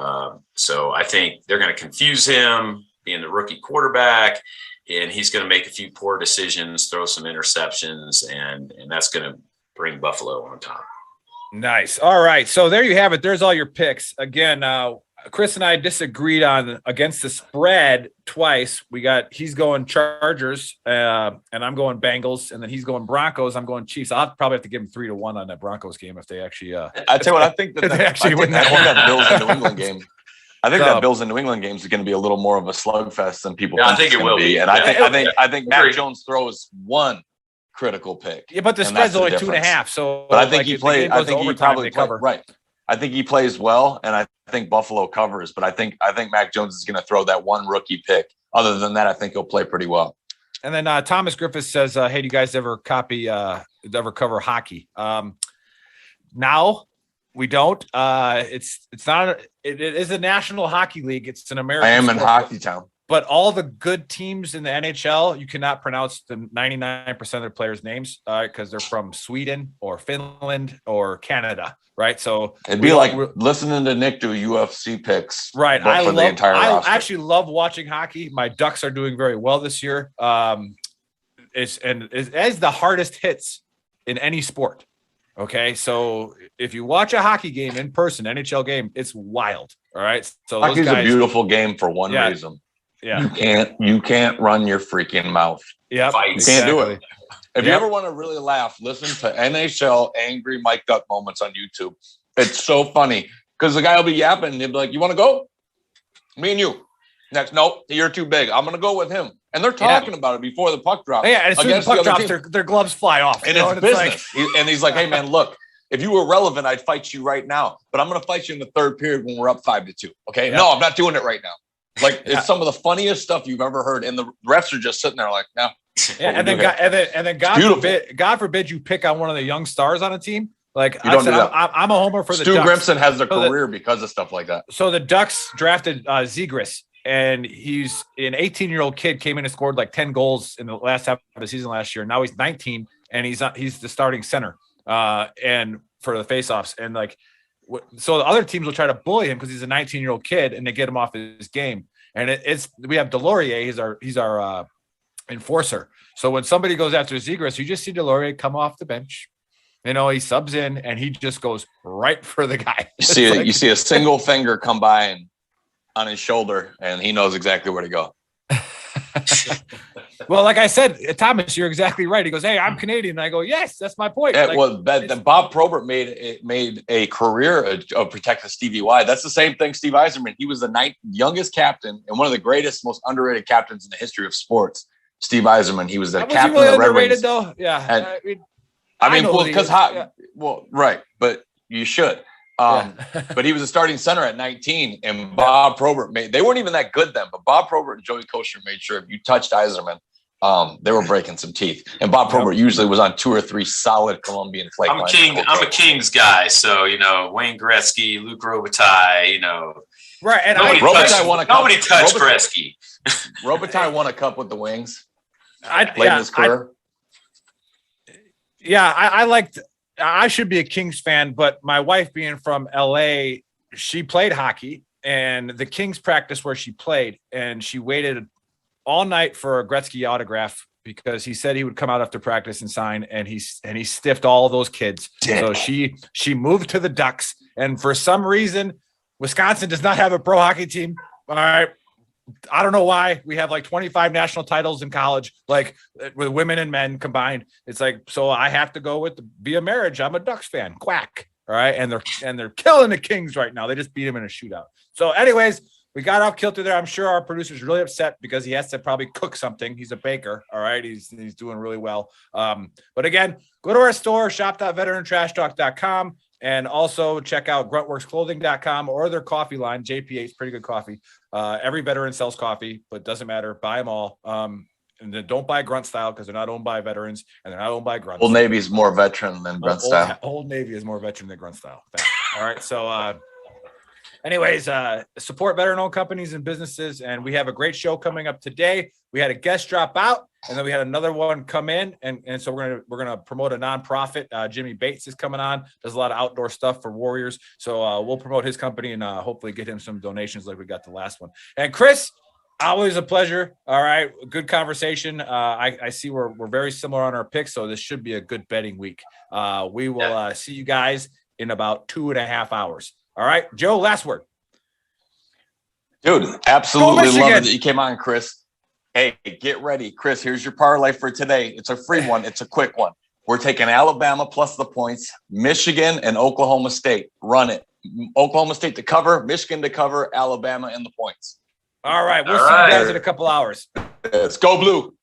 So I think they're going to confuse him being the rookie quarterback, and he's going to make a few poor decisions, throw some interceptions, and that's going to bring Buffalo on top.
Nice. All right. So there you have it. There's all your picks. Again, Chris and I disagreed on against the spread twice. He's going Chargers, and I'm going Bengals, and then he's going Broncos. I'm going Chiefs. I'll probably have to give him 3-1 on that Broncos game if they actually.
I tell you what, I think that that Bills and New England game. I think that Bills and New England games is going to be a little more of a slugfest than people.
I think it will be,
and I think Mac Jones throws one critical pick.
Yeah, but the spread's only 2.5. So,
but I think he plays. I think he probably
cover.
Right. I think he plays well, and I think Buffalo covers. But I think Mac Jones is going to throw that one rookie pick. Other than that, I think he'll play pretty well.
And then Thomas Griffiths says, "Hey, do you guys ever cover hockey?" Now we don't. It's not. It is a National Hockey League. It's an American.
I am in Hockey Town.
But all the good teams in the NHL, you cannot pronounce the 99% of their players' names because they're from Sweden or Finland or Canada, right? So
it'd be like listening to Nick do UFC picks,
right?
I
actually love watching hockey. My Ducks are doing very well this year. It's the hardest hits in any sport. Okay, so if you watch a hockey game in person, NHL game, it's wild. All right, so
hockey's a beautiful game for one reason.
Yeah,
you can't run your freaking mouth.
Yeah,
you can't do it. If you ever want to really laugh, listen to NHL angry Mike Duck moments on YouTube. It's so funny because the guy will be yapping and he'll be like, "You want to go? Me and you." Next, nope, you're too big. I'm going to go with him. And they're talking about it before the puck drops.
Yeah, and as soon as the puck drops, their gloves fly off.
And it's business. And he's like, "Hey man, look. If you were relevant, I'd fight you right now. But I'm going to fight you in the third period when we're up 5-2. Okay? No, I'm not doing it right now." Like it's some of the funniest stuff you've ever heard, and the refs are just sitting there like, "No."
Yeah, and then God forbid you pick on one of the young stars on a team. Like I'm a homer for the
Stu
Ducks.
Grimson has a career because of stuff like that.
So the Ducks drafted Zegras, and he's an 18-year-old kid, came in and scored like 10 goals in the last half of the season last year. Now he's 19, and he's the starting center, and for the faceoffs, and like. So the other teams will try to bully him because he's a 19-year-old kid, and they get him off his game. And we have Delorier. He's our enforcer. So when somebody goes after Zegras, you just see Delorier come off the bench. He subs in, and he just goes right for the guy.
You see a single finger come by on his shoulder, and he knows exactly where to go.
Well, like I said, Thomas, you're exactly right. He goes, "Hey, I'm Canadian." And I go, "Yes, that's my point."
Yeah, Bob Probert made a career of protecting Stevie Y. That's the same thing. Steve Yzerman, he was the youngest captain and one of the greatest, most underrated captains in the history of sports. Steve Yzerman, he was the captain
really
of the Red
underrated,
Wings.
Though, yeah.
But you should. But he was a starting center at 19, and Bob Probert they weren't even that good then, but Bob Probert and Joey Kosher made sure if you touched Yzerman, they were breaking some teeth. And Bob Probert usually was on 2 or 3 solid Colombian flake lines.
I'm a Kings guy, so Wayne Gretzky, Luc Robitaille,
right. And
nobody touched Gretzky.
Robitaille won a cup with the Wings.
Late in
his career.
I should be a Kings fan, but my wife being from LA, she played hockey, and the Kings practice where she played, and she waited all night for a Gretzky autograph because he said he would come out after practice and sign, and he stiffed all those kids. So she moved to the Ducks, and for some reason, Wisconsin does not have a pro hockey team. All right. I don't know why. We have like 25 national titles in college, like with women and men combined. It's like, so I have to go via marriage. I'm a Ducks fan. Quack. All right. And they're killing the Kings right now. They just beat him in a shootout. So anyways, we got off kilter there. I'm sure our producer's really upset because he has to probably cook something. He's a baker. All right. He's doing really well. But again, go to our store, shop.veterantrashtalk.com. And also check out gruntworksclothing.com or their coffee line. JPH, pretty good coffee. Every veteran sells coffee, but it doesn't matter. Buy them all. And then don't buy Grunt Style because they're not owned by veterans and they're not owned by Grunts.
Old Navy's more veteran than Grunt Style.
Old Navy is more veteran than Grunt Style. All right. So, anyways, support veteran-owned companies and businesses. And we have a great show coming up today. We had a guest drop out, and then we had another one come in. And so we're gonna promote a nonprofit. Jimmy Bates is coming on, does a lot of outdoor stuff for Warriors. So we'll promote his company and hopefully get him some donations like we got the last one. And Chris, always a pleasure. All right. Good conversation. I see we're very similar on our picks, so this should be a good betting week. We will see you guys in about 2.5 hours. All right. Joe, last word.
Dude, absolutely love it that you came on, Chris. Hey, get ready. Chris, here's your parlay for today. It's a free one. It's a quick one. We're taking Alabama plus the points, Michigan and Oklahoma State. Run it. Oklahoma State to cover, Michigan to cover, Alabama and the points.
All right. We'll see you guys in a couple hours.
Let's go blue.